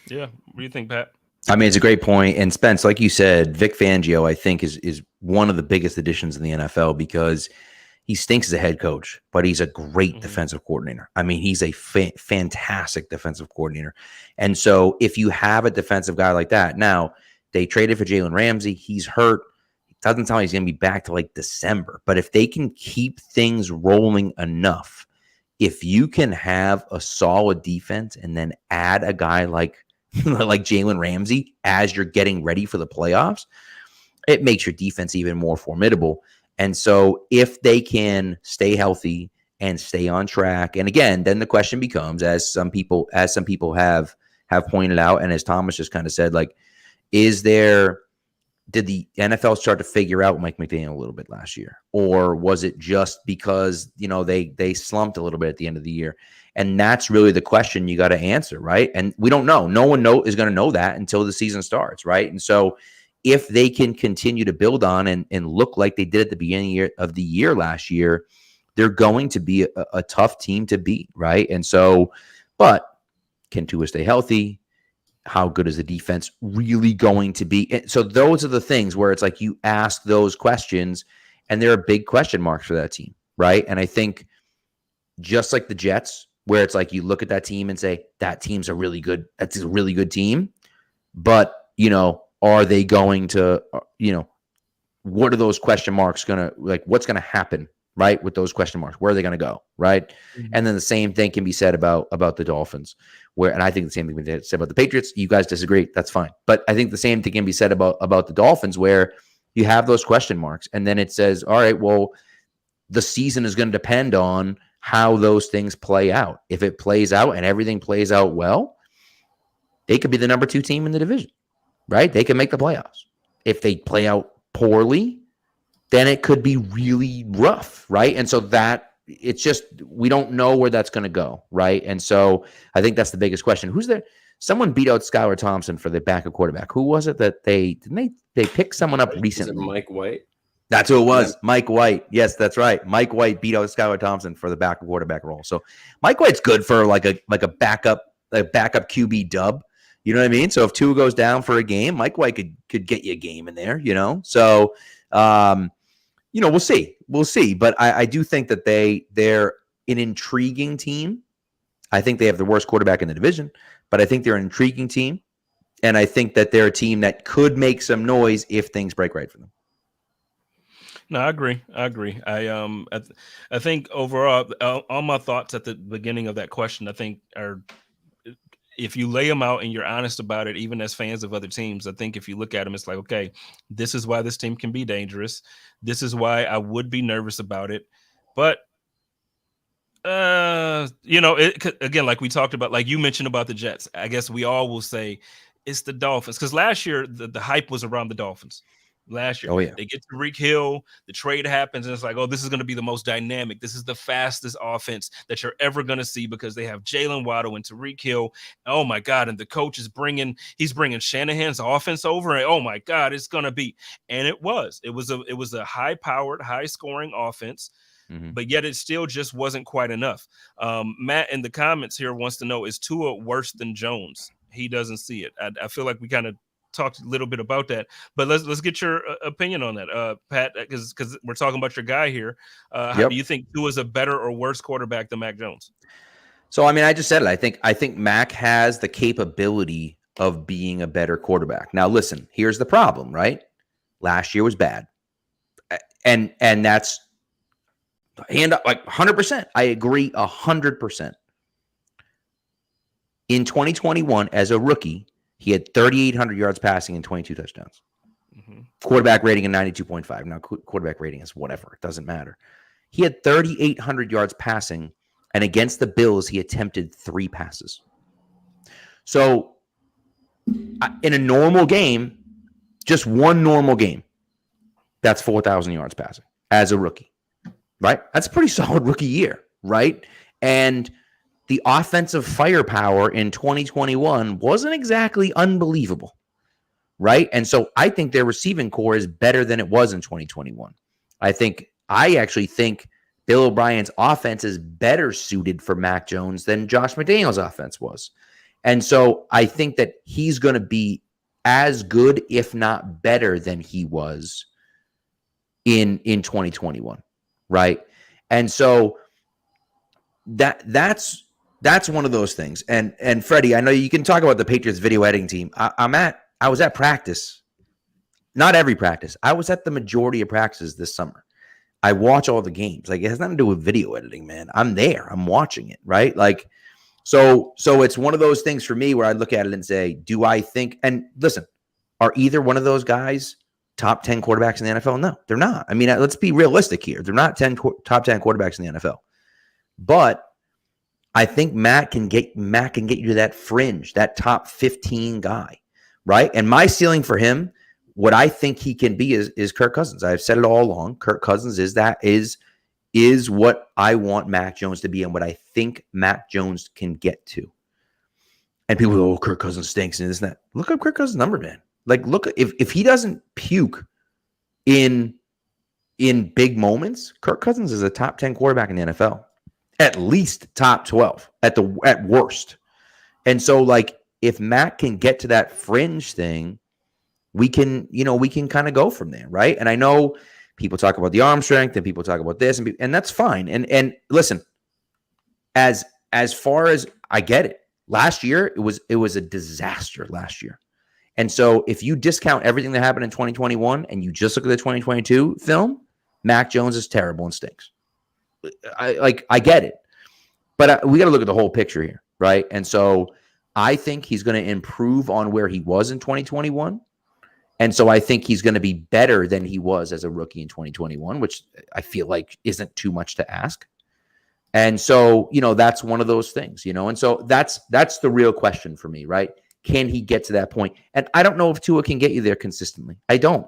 Yeah. What do you think, Pat? I mean, it's a great point. And Spence, like you said, Vic Fangio, I think is one of the biggest additions in the NFL because he stinks as a head coach, but he's a great defensive coordinator. I mean, he's a fantastic defensive coordinator. And so if you have a defensive guy like that, now they traded for Jalen Ramsey. He's hurt. It doesn't sound like he's going to be back to like December. But if they can keep things rolling enough, if you can have a solid defense and then add a guy like Jalen Ramsey as you're getting ready for the playoffs, it makes your defense even more formidable. And so if they can stay healthy and stay on track, and again, then the question becomes, as some people have pointed out, and as Thomas just kind of said, like, did the NFL start to figure out Mike McDaniel a little bit last year? Or was it just because, they slumped a little bit at the end of the year? And that's really the question you got to answer, right? And we don't know. No one is going to know that until the season starts, right? And so if they can continue to build on and look like they did at the beginning of the year last year, they're going to be a tough team to beat, right? And so, but can Tua stay healthy? How good is the defense really going to be? And so those are the things where it's like you ask those questions, and there are big question marks for that team, right? And I think just like the Jets, where it's like you look at that team and say, that's a really good team, but, are they going to, what are those question marks going to, like, what's going to happen, right, with those question marks? Where are they going to go, right? Mm-hmm. And then the same thing can be said about the Dolphins, and I think the same thing can be said about the Patriots. You guys disagree, that's fine. But I think the same thing can be said about the Dolphins, where you have those question marks, and then it says, all right, well, the season is going to depend on how those things play out. If it plays out and everything plays out well, they could be the number 2 team in the division. Right? They can make the playoffs. If they play out poorly, then it could be really rough, right? And so it's just, we don't know where that's going to go, right? And so I think that's the biggest question. Who's there? Someone beat out Skylar Thompson for the backup quarterback. Who was it that they picked someone up recently? Was it Mike White? That's who it was. Yeah. Mike White. Yes, that's right. Mike White beat out Skylar Thompson for the backup quarterback role. So Mike White's good for like a backup QB dub. You know what I mean? So if Tua goes down for a game, Mike White could get you a game in there, So, we'll see. We'll see. But I do think that they're an intriguing team. I think they have the worst quarterback in the division, but I think they're an intriguing team. And I think that they're a team that could make some noise if things break right for them. No, I agree. I think overall, all my thoughts at the beginning of that question, I think, are if you lay them out and you're honest about it, even as fans of other teams, I think if you look at them, it's like, okay, this is why this team can be dangerous. This is why I would be nervous about it. But again, like we talked about, like you mentioned about the Jets, I guess we all will say it's the Dolphins, because last year the hype was around the Dolphins. Last year, Oh yeah, they get to Tyreek Hill, the trade happens, and it's like, oh, this is going to be the most dynamic. This is the fastest offense that you're ever going to see, because they have Jalen Waddle and Tyreek Hill. Oh my God! And the coach is bringing Shanahan's offense over, and oh my God, it's going to be. And it was a high-powered, high-scoring offense. But yet it still just wasn't quite enough. Matt in the comments here wants to know, is Tua worse than Jones? He doesn't see it. I feel like we kind of talked a little bit about that, but let's get your opinion on that, Pat, because we're talking about your guy here. How do you think Tua is a better or worse quarterback than Mac Jones? So I mean, I just said it. I think Mac has the capability of being a better quarterback. Now, listen, here's the problem, right? Last year was bad, and that's hand up, like 100%. I agree 100%. In 2021, as a rookie, he had 3,800 yards passing and 22 touchdowns. Quarterback rating of 92.5. Now, quarterback rating is whatever. It doesn't matter. He had 3,800 yards passing, and against the Bills, he attempted 3 passes. So, in a normal game, just one normal game, that's 4,000 yards passing as a rookie, right? That's a pretty solid rookie year, right? And the offensive firepower in 2021 wasn't exactly unbelievable, right? And so I think their receiving core is better than it was in 2021. I actually think Bill O'Brien's offense is better suited for Mac Jones than Josh McDaniels' offense was. And so I think that he's going to be as good, if not better, than he was in 2021, right? And so that's one of those things. And Freddie, I know you can talk about the Patriots video editing team. I was at practice, not every practice. I was at the majority of practices this summer. I watch all the games. Like, it has nothing to do with video editing, man. I'm there. I'm watching it, right? Like, so it's one of those things for me where I look at it and say, do I think, and listen, are either one of those guys top 10 quarterbacks in the NFL? No, they're not. I mean, let's be realistic here. They're not top 10 quarterbacks in the NFL. But I think Matt can get you to that fringe, that top 15 guy, right? And my ceiling for him, what I think he can be is Kirk Cousins. I've said it all along. Kirk Cousins is what I want Mac Jones to be and what I think Mac Jones can get to. And people go, oh, Kirk Cousins stinks and this and that. Look up Kirk Cousins' number, man. Like, look, if he doesn't puke in big moments, Kirk Cousins is a top 10 quarterback in the NFL. At least top 12 at worst. And so, like, if Matt can get to that fringe thing, we can kind of go from there, right? And I know people talk about the arm strength and people talk about this, and that's fine. And listen, as far as I get it, last year it was a disaster last year. And so if you discount everything that happened in 2021 and you just look at the 2022 film, Mac Jones is terrible and stinks. I get it, but we got to look at the whole picture here, right? And so I think he's going to improve on where he was in 2021. And so I think he's going to be better than he was as a rookie in 2021, which I feel like isn't too much to ask. And so, that's one of those things, and so that's the real question for me, right? Can he get to that point? And I don't know if Tua can get you there consistently. I don't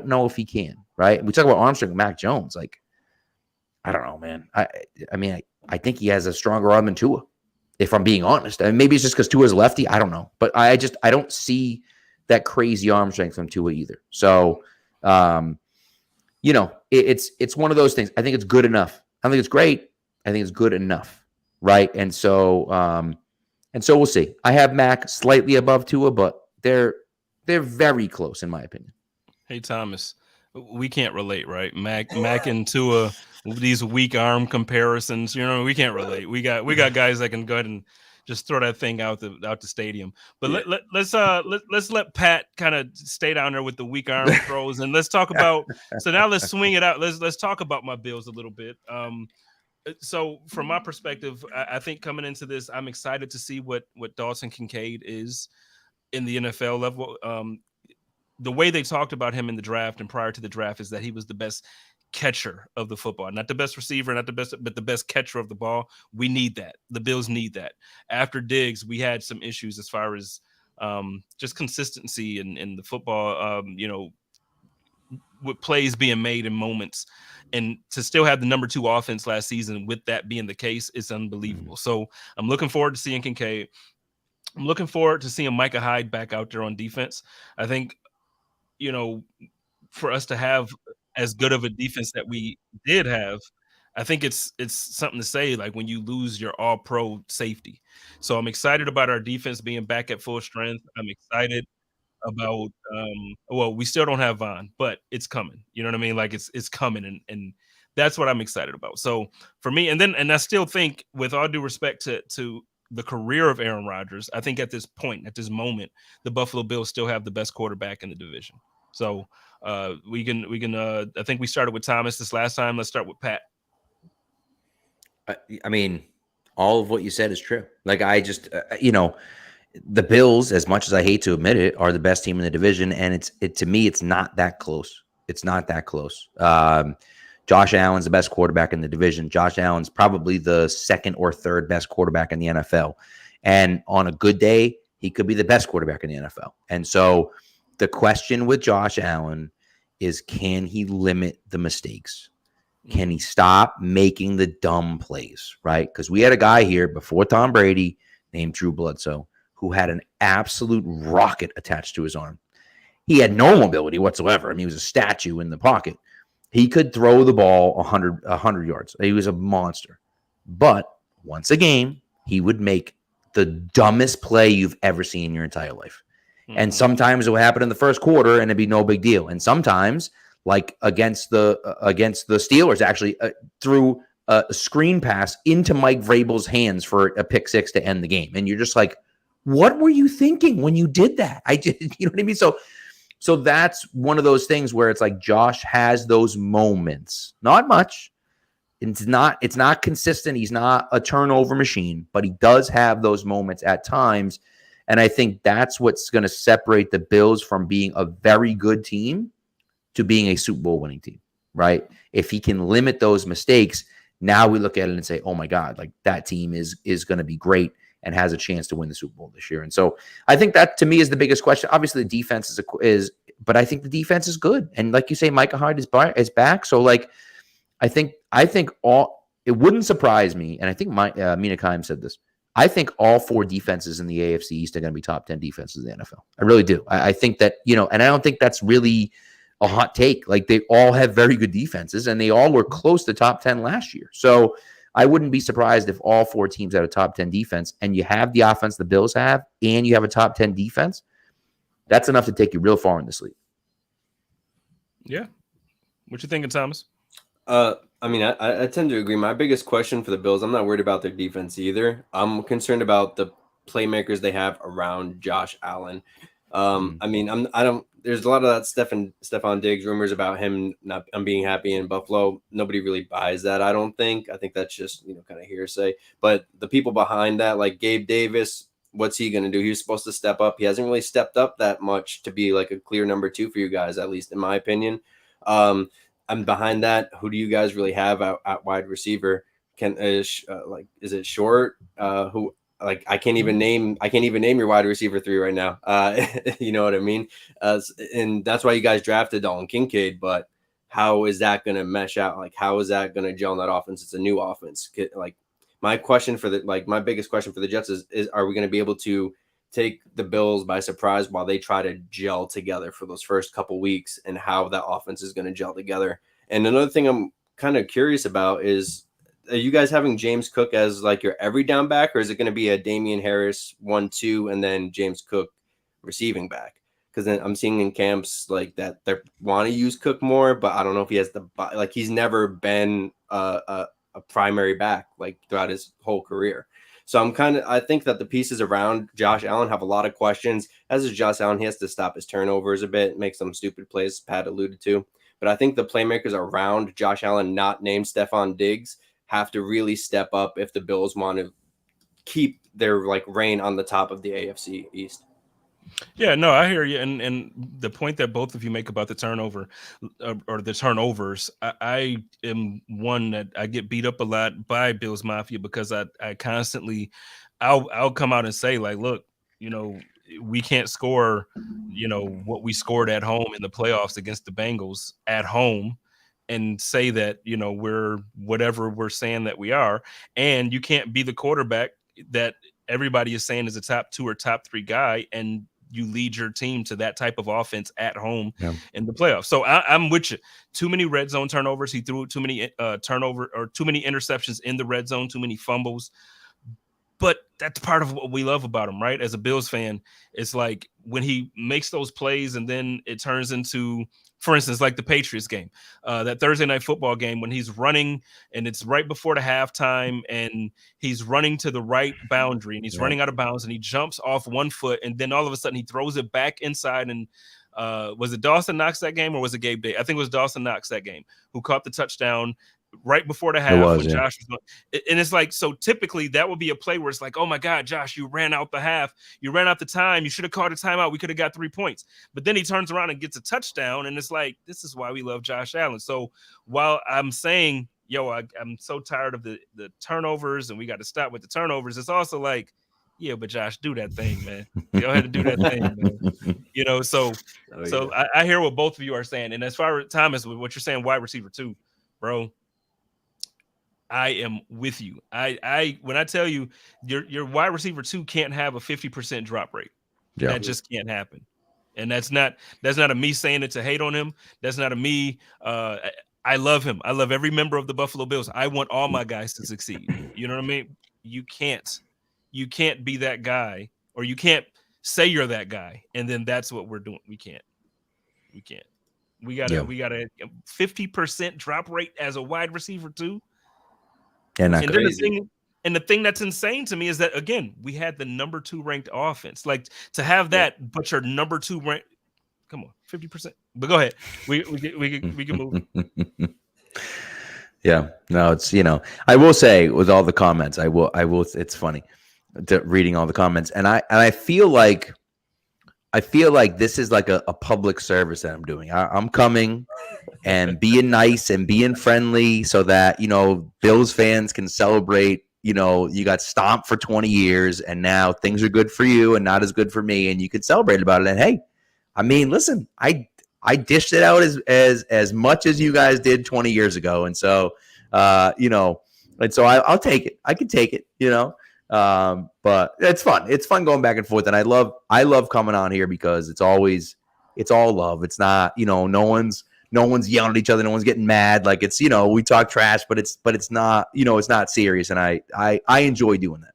know if he can, right? We talk about Armstrong, Mac Jones, like, I don't know, man. I think he has a stronger arm than Tua, if I'm being honest. I mean, maybe it's just because Tua's lefty. I don't know. But I don't see that crazy arm strength from Tua either. So, it's one of those things. I think it's good enough. I don't think it's great. I think it's good enough, right? And so we'll see. I have Mac slightly above Tua, but they're very close in my opinion. Hey, Thomas, we can't relate, right? Mac and Tua, these weak arm comparisons, we can't relate. We got guys that can go ahead and just throw that thing out the stadium. But let's let Pat kind of stay down there with the weak arm throws, and let's talk about. So now let's swing it out. Let's talk about my Bills a little bit. So from my perspective, I think coming into this, I'm excited to see what Dawson Kincaid is in the NFL level. The way they talked about him in the draft and prior to the draft is that he was the best catcher of the football, not the best receiver, not the best, but the best catcher of the ball. We need that. The Bills need that. After Diggs, we had some issues as far as just consistency in the football, with plays being made in moments. And to still have the number 2 offense last season with that being the case is unbelievable. So I'm looking forward to seeing Kincaid. I'm looking forward to seeing Micah Hyde back out there on defense. I think, for us to have as good of a defense that we did have, I think it's something to say, like when you lose your all-pro safety. So I'm excited about our defense being back at full strength. I'm excited about we still don't have Vaughn, but it's coming. You know what I mean? Like it's coming, and that's what I'm excited about. So for me, and I still think, with all due respect to the career of Aaron Rodgers, I think at this point, at this moment, the Buffalo Bills still have the best quarterback in the division. So we can I think we started with Thomas this last time. Let's start with Pat. I mean, all of what you said is true. Like, I just, the Bills, as much as I hate to admit it, are the best team in the division. And to me, it's not that close. It's not that close. Josh Allen's the best quarterback in the division. Josh Allen's probably the second or third best quarterback in the NFL. And on a good day, he could be the best quarterback in the NFL. And so the question with Josh Allen is, can he limit the mistakes? Can he stop making the dumb plays, right? Because we had a guy here before Tom Brady named Drew Bledsoe who had an absolute rocket attached to his arm. He had no mobility whatsoever. I mean, he was a statue in the pocket. He could throw the ball 100 yards. He was a monster. But once a game, he would make the dumbest play you've ever seen in your entire life. Mm-hmm. And sometimes it would happen in the first quarter and it'd be no big deal. And sometimes, like against the Steelers, actually threw a screen pass into Mike Vrabel's hands for a pick six to end the game. And you're just like, what were you thinking when you did that? You know what I mean? So that's one of those things where it's like Josh has those moments, not much. It's not consistent. He's not a turnover machine, but he does have those moments at times. And I think that's what's going to separate the Bills from being a very good team to being a Super Bowl winning team, right? If he can limit those mistakes, now we look at it and say, oh my God, like that team is going to be great and has a chance to win the Super Bowl this year. And so I think that to me is the biggest question. Obviously the defense but I think the defense is good. And like you say, Micah Hyde is back. So like, I think it wouldn't surprise me. And I think Mina Kimes said this. I think all 4 defenses in the AFC East are going to be top 10 defenses in the NFL. I really do. I think that, and I don't think that's really a hot take. Like, they all have very good defenses and they all were close to top 10 last year. So I wouldn't be surprised if all 4 teams had a top 10 defense, and you have the offense the Bills have and you have a top 10 defense. That's enough to take you real far in this league. Yeah. What you thinking, Thomas? I mean, I tend to agree. My biggest question for the Bills, I'm not worried about their defense either. I'm concerned about the playmakers they have around Josh Allen. I mean, there's a lot of that Stephon Diggs rumors about him not being happy in Buffalo. Nobody really buys that, I don't think. I think that's just, kind of hearsay. But the people behind that, like Gabe Davis, what's he going to do? He was supposed to step up. He hasn't really stepped up that much to be like a clear number 2 for you guys, at least in my opinion. I'm behind that. Who do you guys really have at wide receiver? Is it Short? Who? Like, I can't even name your wide receiver 3 right now. You know what I mean? And that's why you guys drafted Dalton Kincaid. But how is that going to mesh out? Like, how is that going to gel in that offense? It's a new offense. Like, my biggest question for the Jets is are we going to be able to take the Bills by surprise while they try to gel together for those first couple weeks, and how that offense is going to gel together? And another thing I'm kind of curious about is, are you guys having James Cook as like your every down back, or is it going to be a Damian Harris 1-2 and then James Cook receiving back? Because then I'm seeing in camps like that they want to use Cook more, but I don't know if he has he's never been a primary back like throughout his whole career. So I think that the pieces around Josh Allen have a lot of questions. As is Josh Allen, he has to stop his turnovers a bit, make some stupid plays Pat alluded to. But I think the playmakers around Josh Allen, not named Stephon Diggs, have to really step up if the Bills want to keep their like reign on the top of the AFC East. Yeah, no, I hear you. And the point that both of you make about the turnover or the turnovers, I am one that I get beat up a lot by Bills Mafia because I constantly, I'll come out and say like, look, we can't score, what we scored at home in the playoffs against the Bengals at home and say that, we're whatever we're saying that we are. And you can't be the quarterback that everybody is saying is a top 2 or top 3 guy, and you lead your team to that type of offense at home in the playoffs. So I'm with you. Too many red zone turnovers. He threw too many too many interceptions in the red zone, too many fumbles. But that's part of what we love about him, right? As a Bills fan, it's like when he makes those plays and then it turns into, for instance, like the Patriots game, that Thursday night football game, when he's running and it's right before the halftime and he's running to the right boundary and he's running out of bounds and he jumps off one foot and then all of a sudden he throws it back inside. And was it Dawson Knox that game or was it Gabe Day? I think it was Dawson Knox that game who caught the touchdown right before the half when Josh was going. And it's like, so typically that would be a play where it's like, oh my God, Josh, you ran out the half. You ran out the time. You should have called a timeout. We could have got 3 points. But then he turns around and gets a touchdown. And it's like, this is why we love Josh Allen. So while I'm saying, I'm so tired of the turnovers and we got to stop with the turnovers, it's also like, yeah, but Josh, do that thing, man. Go ahead and do that thing, man. So I hear what both of you are saying. And as far as Thomas, what you're saying, wide receiver too, bro, I am with you. I when I tell you your wide receiver 2 can't have a 50% drop rate. Yeah. That just can't happen. And that's not a me saying it to hate on him. That's not a me. I love him. I love every member of the Buffalo Bills. I want all my guys to succeed. You know what I mean? You can't be that guy, or you can't say you're that guy, and then that's what we're doing. We can't. We got a 50% drop rate as a wide receiver too. And the thing that's insane to me is that, again, we had the number 2 ranked offense. Like, to have that, but your number 2 ranked, come on, 50%. But go ahead, we can move. Yeah, no, it's I will say with all the comments, I will. It's funny reading all the comments, and I feel like this is like a public service that I'm doing. I'm coming and being nice and being friendly so that, Bills fans can celebrate, you got stomped for 20 years and now things are good for you and not as good for me. And you can celebrate about it. And hey, I mean, listen, I dished it out as much as you guys did 20 years ago. And so, and so I'll take it. I can take it, but it's fun. It's fun going back and forth. And I love coming on here because it's all love. It's not, no one's yelling at each other. No one's getting mad. Like it's, we talk trash, but it's not, it's not serious. And I enjoy doing that.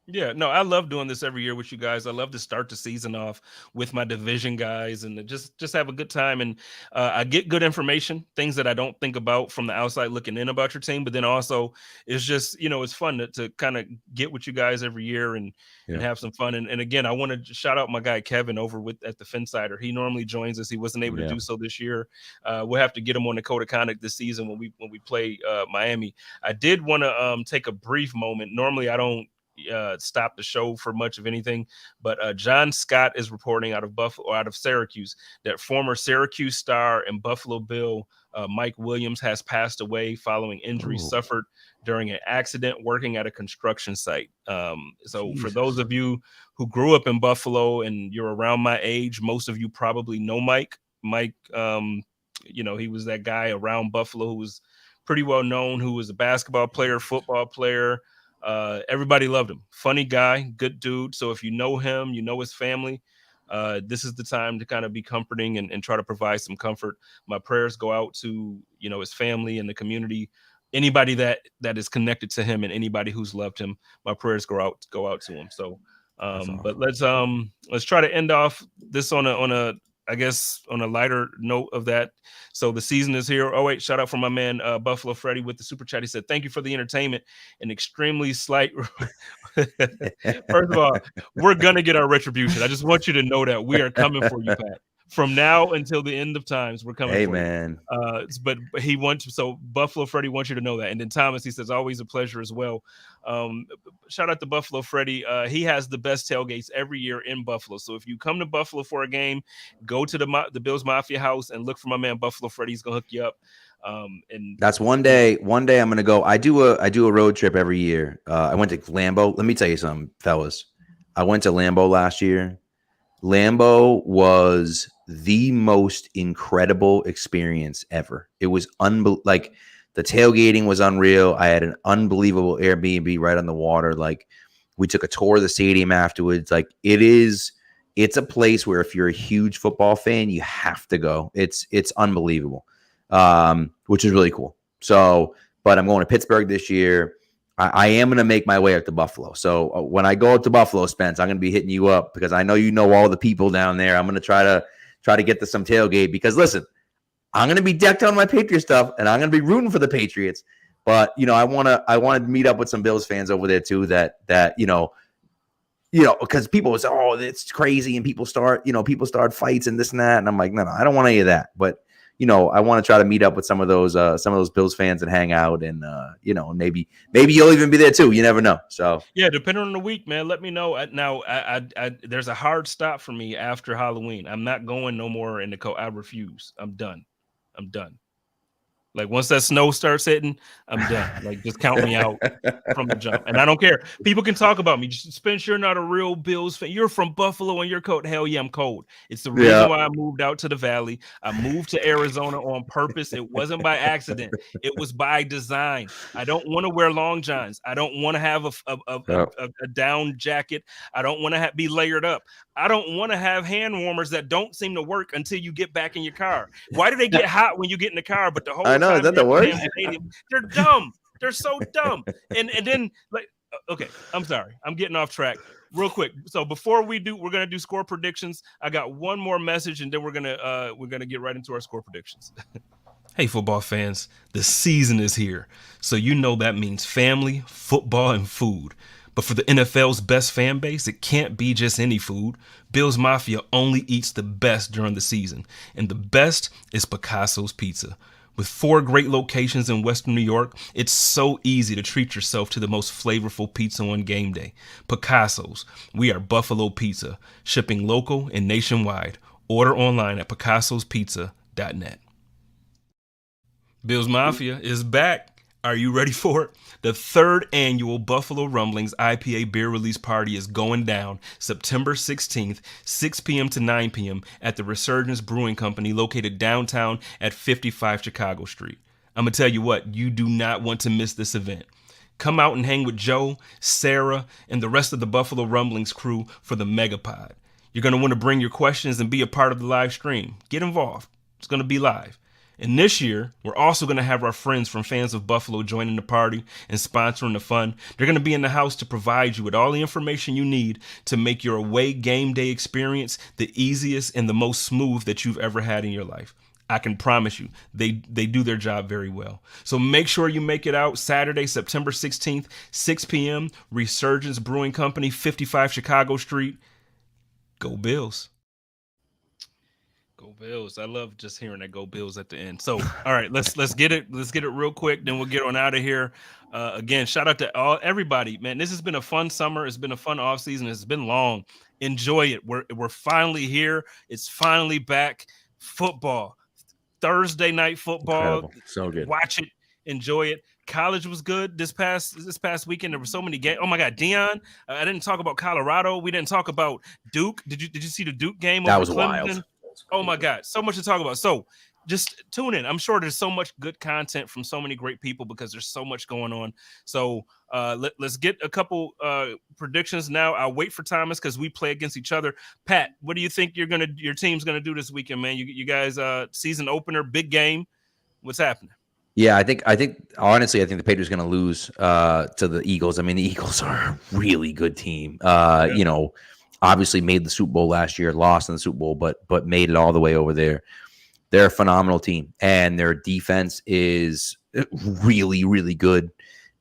Yeah, no, I love doing this every year with you guys. I love to start the season off with my division guys and just have a good time. And I get good information, things that I don't think about from the outside looking in about your team. But then also it's just, it's fun to kind of get with you guys every year and have some fun. And again, I want to shout out my guy Kevin over at the Phinsider. He normally joins us. He wasn't able to do so this year. We'll have to get him on the code of conduct this season when we play Miami. I did want to take a brief moment. Normally I don't stop the show for much of anything, but John Scott is reporting out of Syracuse that former Syracuse star and Buffalo Bill Mike Williams has passed away following injuries suffered during an accident working at a construction site. So for those of you who grew up in Buffalo and you're around my age, most of you probably know Mike. He was that guy around Buffalo who was pretty well known, who was a basketball player, football player. Everybody loved him. Funny guy, good dude. So if you know him, you know his family, this is the time to kind of be comforting and try to provide some comfort. My prayers go out to, his family and the community, anybody that is connected to him and anybody who's loved him. My prayers go out to him. So, awesome. But let's try to end off this on a lighter note of that. So the season is here. Oh, wait, shout out for my man, Buffalo Freddy with the super chat. He said, thank you for the entertainment and extremely slight. First of all, we're going to get our retribution. I just want you to know that we are coming for you, Pat. from now until the end of times, we're coming. Hey, for man. you. But he wants, so Buffalo Freddy wants you to know that. And then Thomas, he says, always a pleasure as well. Shout out to Buffalo Freddy. He has the best tailgates every year in Buffalo. So if you come to Buffalo for a game, go to the Bills Mafia house and look for my man Buffalo Freddy. He's gonna hook you up. And that's one day I'm gonna go. I do a road trip every year. I went to Lambeau. Let me tell you something, fellas. I went to Lambeau last year. Lambeau was the most incredible experience ever. It was like the tailgating was unreal. I had an unbelievable Airbnb right on the water. Like, we took a tour of the stadium afterwards. Like, it's a place where if you're a huge football fan, you have to go. It's unbelievable. Which is really cool. So, but I'm going to Pittsburgh this year. I am going to make my way up to Buffalo. So when I go up to Buffalo, Spence, I'm going to be hitting you up because I know you know all the people down there. I'm going to try to get to some tailgate because, listen, I'm going to be decked out on my Patriot stuff and I'm going to be rooting for the Patriots. But, I want to meet up with some Bills fans over there too that because people say, oh, it's crazy. And people start fights and this and that. And I'm like, no, I don't want any of that. But, I want to try to meet up with some of those Bills fans and hang out and, maybe you'll even be there too. You never know. So yeah, depending on the week, man, let me know. Now, there's a hard stop for me after Halloween. I'm not going no more in the cold. I refuse. I'm done. Like, once that snow starts hitting, I'm done. Like, just count me out from the jump. And I don't care. People can talk about me. Spence, you're not a real Bills fan. You're from Buffalo and you're cold. Hell yeah, I'm cold. It's the reason why I moved out to the Valley. I moved to Arizona on purpose. It wasn't by accident. It was by design. I don't want to wear long johns. I don't want to have a down jacket. I don't want to be layered up. I don't want to have hand warmers that don't seem to work until you get back in your car. Why do they get hot when you get in the car? But the whole I know, time is that the worst? They're dumb. They're so dumb. And then, like, okay, I'm sorry. I'm getting off track real quick. So before we're gonna do score predictions. I got one more message, and then we're gonna get right into our score predictions. Hey, football fans, the season is here. So that means family, football, and food. But for the NFL's best fan base, it can't be just any food. Bills Mafia only eats the best during the season. And the best is Picasso's Pizza. With 4 great locations in Western New York, it's so easy to treat yourself to the most flavorful pizza on game day. Picasso's. We are Buffalo Pizza, shipping local and nationwide. Order online at picassospizza.net. Bills Mafia is back. Are you ready for it? The 3rd annual Buffalo Rumblings IPA beer release party is going down September 16th, 6 p.m. to 9 p.m. at the Resurgence Brewing Company located downtown at 55 Chicago Street. I'm going to tell you what, you do not want to miss this event. Come out and hang with Joe, Sarah, and the rest of the Buffalo Rumblings crew for the Megapod. You're going to want to bring your questions and be a part of the live stream. Get involved. It's going to be live. And this year, we're also going to have our friends from Fans of Buffalo joining the party and sponsoring the fun. They're going to be in the house to provide you with all the information you need to make your away game day experience the easiest and the most smooth that you've ever had in your life. I can promise you, they do their job very well. So make sure you make it out Saturday, September 16th, 6 p.m., Resurgence Brewing Company, 55 Chicago Street. Go Bills. Go Bills. I love just hearing that Go Bills at the end. So, all right, let's get it. Let's get it real quick. Then we'll get on out of here. Again, shout out to everybody, man. This has been a fun summer. It's been a fun off season. It's been long. Enjoy it. We're finally here. It's finally back. Football, Thursday night football. Incredible. So good. Watch it. Enjoy it. College was good this past weekend. There were so many games. Oh my God, Dion! I didn't talk about Colorado. We didn't talk about Duke. Did you see the Duke game? That over was Clemson? wild. Oh my God, so much to talk about. So just tune in. I'm sure there's so much good content from so many great people because there's so much going on. So let's get a couple predictions now. I'll wait for Thomas because we play against each other. Pat, what do you think your team's gonna do this weekend, man? You guys season opener, big game. What's happening? Yeah, I think honestly, I think the Patriots are going to lose to the Eagles. I mean, the Eagles are a really good team. Obviously made the Super Bowl last year, lost in the Super Bowl, but made it all the way over there. They're a phenomenal team, and their defense is really, really good.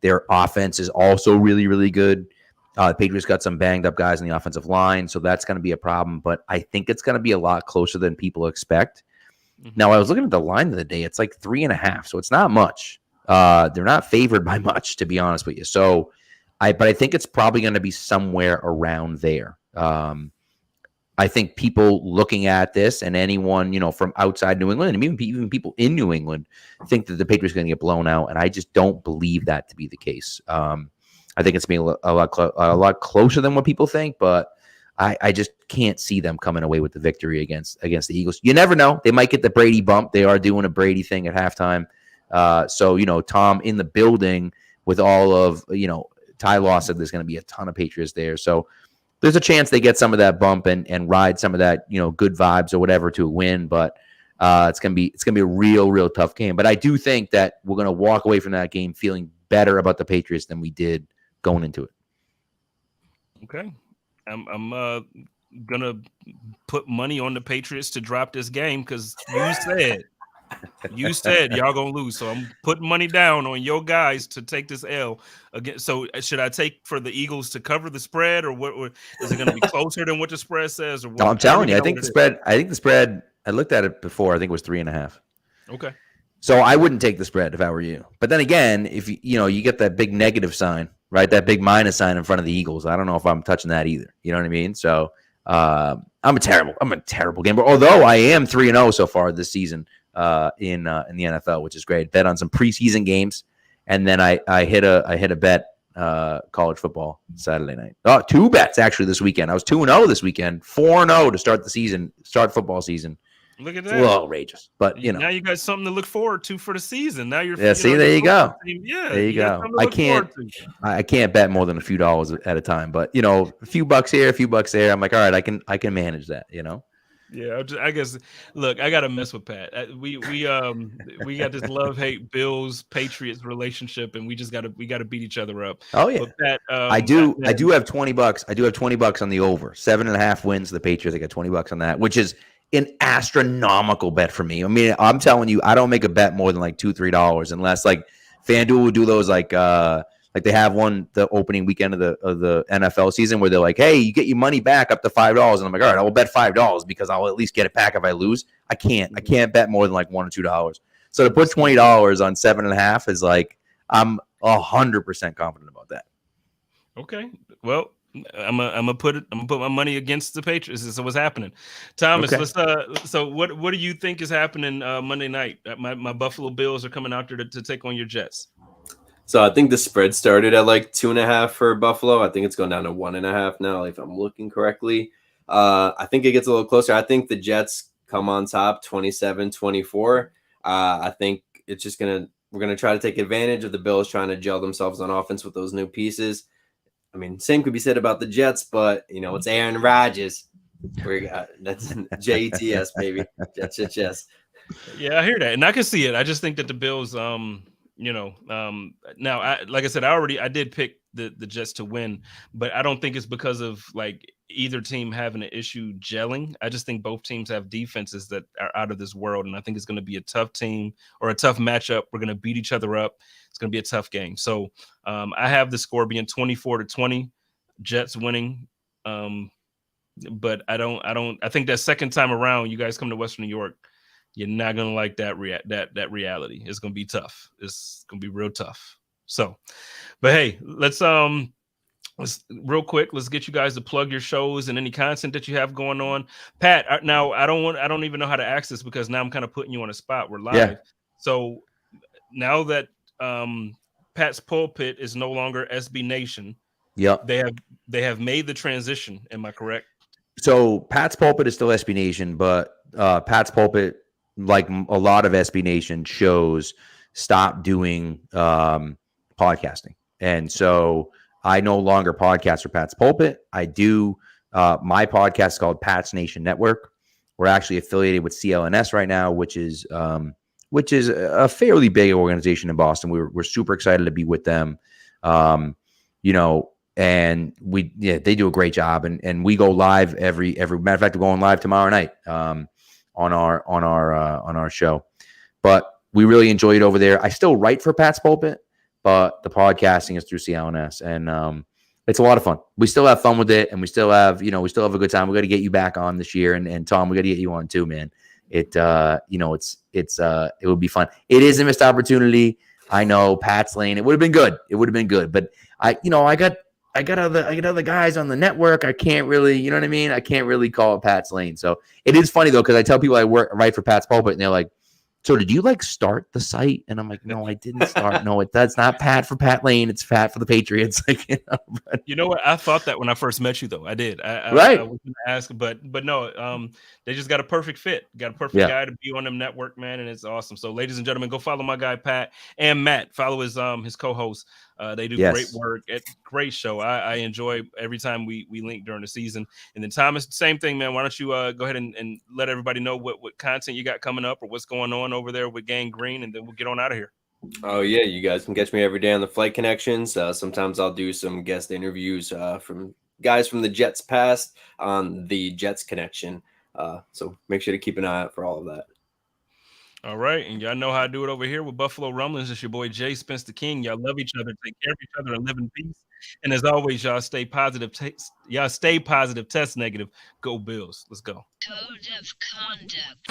Their offense is also really, really good. The Patriots got some banged up guys on the offensive line, so that's going to be a problem. But I think it's going to be a lot closer than people expect. Now, I was looking at the line of the day. It's like 3.5, so it's not much. They're not favored by much, to be honest with you. So, but I think it's probably going to be somewhere around there. I think people looking at this and anyone, from outside New England, and even people in New England think that the Patriots are going to get blown out, and I just don't believe that to be the case. I think it's being a lot closer than what people think, but I just can't see them coming away with the victory against the Eagles. You never know. They might get the Brady bump. They are doing a Brady thing at halftime. So, Tom in the building with all of, Ty Law said there's going to be a ton of Patriots there. So there's a chance they get some of that bump and ride some of that, good vibes or whatever to a win. But it's going to be a real tough game. But I do think that we're going to walk away from that game feeling better about the Patriots than we did going into it. Okay. I'm gonna put money on the Patriots to drop this game because you said y'all gonna lose. So I'm putting money down on your guys to take this L again. So should I take for the Eagles to cover the spread, or what? Or is it gonna be closer than what the spread says? Or what? No, I'm telling you, I think the spread. I looked at it before. I think it was 3.5. Okay. So I wouldn't take the spread if I were you. But then again, if you get that big negative sign, right, that big minus sign in front of the Eagles, I don't know if I'm touching that either. You know what I mean? So I'm a terrible gambler. Although I am 3-0 so far this season in the NFL, which is great. Bet on some preseason games, and then I hit a bet college football Saturday night. Oh, 2 bets actually this weekend. I was 2-0 this weekend, 4-0 to start football season. Look at It's that. a little outrageous, but now you got something to look forward to for the season. Now you're there you go. Yeah, there you go. I can't bet more than a few dollars at a time, but a few bucks here, a few bucks there. I'm like, all right, I can manage that. Yeah, I guess. Look, I gotta mess with Pat. We got this love-hate Bills Patriots relationship, and we gotta beat each other up. Oh yeah, but Pat, I do have $20. I do have $20 on the over 7.5 wins. The Patriots. I got $20 on that, which is an astronomical bet for me. I mean, I'm telling you, I don't make a bet more than like $2-3 unless like FanDuel will do those like they have one the opening weekend of the NFL season where they're like, hey, you get your money back up to $5, and I'm like, all right, I will bet $5 because I'll at least get it back if I lose. I can't bet more than like $1 or $2. So to put $20 on 7.5 is like I'm 100% confident about that. Okay, well. I'm gonna put my money against the Patriots. So what's happening, Thomas? Okay. Let's. So what do you think is happening Monday night? My Buffalo Bills are coming out there to take on your Jets. So I think the spread started at like 2.5 for Buffalo. I think it's going down to 1.5 now, if I'm looking correctly. I think it gets a little closer. I think the Jets come on top 27-24. I think it's just we're gonna try to take advantage of the Bills trying to gel themselves on offense with those new pieces. I mean, same could be said about the Jets, but it's Aaron Rodgers. That's JETS, baby. Jets. Yeah, I hear that, and I can see it. I just think that the Bills, now, like I said, I did pick the Jets to win, but I don't think it's because of like either team having an issue gelling. I just think both teams have defenses that are out of this world, and I think it's going to be a tough team or a tough matchup. We're going to beat each other up. It's going to be a tough game. So I have the score being 24-20, Jets winning. But I think that second time around, you guys come to Western New York, you're not going to like that reality. It's going to be tough. It's going to be real tough. So, but hey, let's real quick, let's get you guys to plug your shows and any content that you have going on. Pat, now I don't even know how to ask this because now I'm kind of putting you on a spot. We're live. Yeah. So now that Pat's Pulpit is no longer SB Nation. Yep. They have made the transition. Am I correct? So Pat's Pulpit is still SB Nation, but Pat's Pulpit, like a lot of SB Nation shows, stopped doing podcasting. And so I no longer podcast for Pat's Pulpit. I do my podcast is called Pat's Nation Network. We're actually affiliated with CLNS right now, which is a fairly big organization in Boston. We're super excited to be with them. And they do a great job, and we go live every matter of fact, we're going live tomorrow night on our show. But we really enjoy it over there. I still write for Pat's Pulpit, but the podcasting is through CLNS, and It's a lot of fun. We still have fun with it, and we still have a good time. We got to get you back on this year, and Tom, we got to get you on too, man. It would be fun. It is a missed opportunity. I know Pat's Lane. It would have been good. But I got other guys on the network. I can't really, you know what I mean? I can't really call it Pat's Lane. So it is funny though, because I tell people I write for Pat's Pulpit, and they're like, so did you like start the site? And I'm like, no, I didn't start. No, that's not Pat for Pat Lane. It's Pat for the Patriots. Like, you know what? I thought that when I first met you, though. I did. I was going to ask, but no. They just got a perfect fit. Got a perfect guy to be on them network, man, and it's awesome. So, ladies and gentlemen, go follow my guy Pat and Matt. Follow his co-host. They do great work. Great show. I enjoy every time we link during the season. And then Thomas, same thing, man. Why don't you go ahead and let everybody know what content you got coming up or what's going on over there with Gang Green, and then we'll get on out of here. Oh yeah, you guys can catch me every day on the Flight Connections. Sometimes I'll do some guest interviews from guys from the Jets past on the Jets Connection. So make sure to keep an eye out for all of that. All right, and y'all know how I do it over here with Buffalo Rumblings. It's your boy Jay Spence the King. Y'all love each other, take care of each other, and live in peace. And as always, y'all stay positive. Test negative. Go Bills. Let's go. Code of conduct.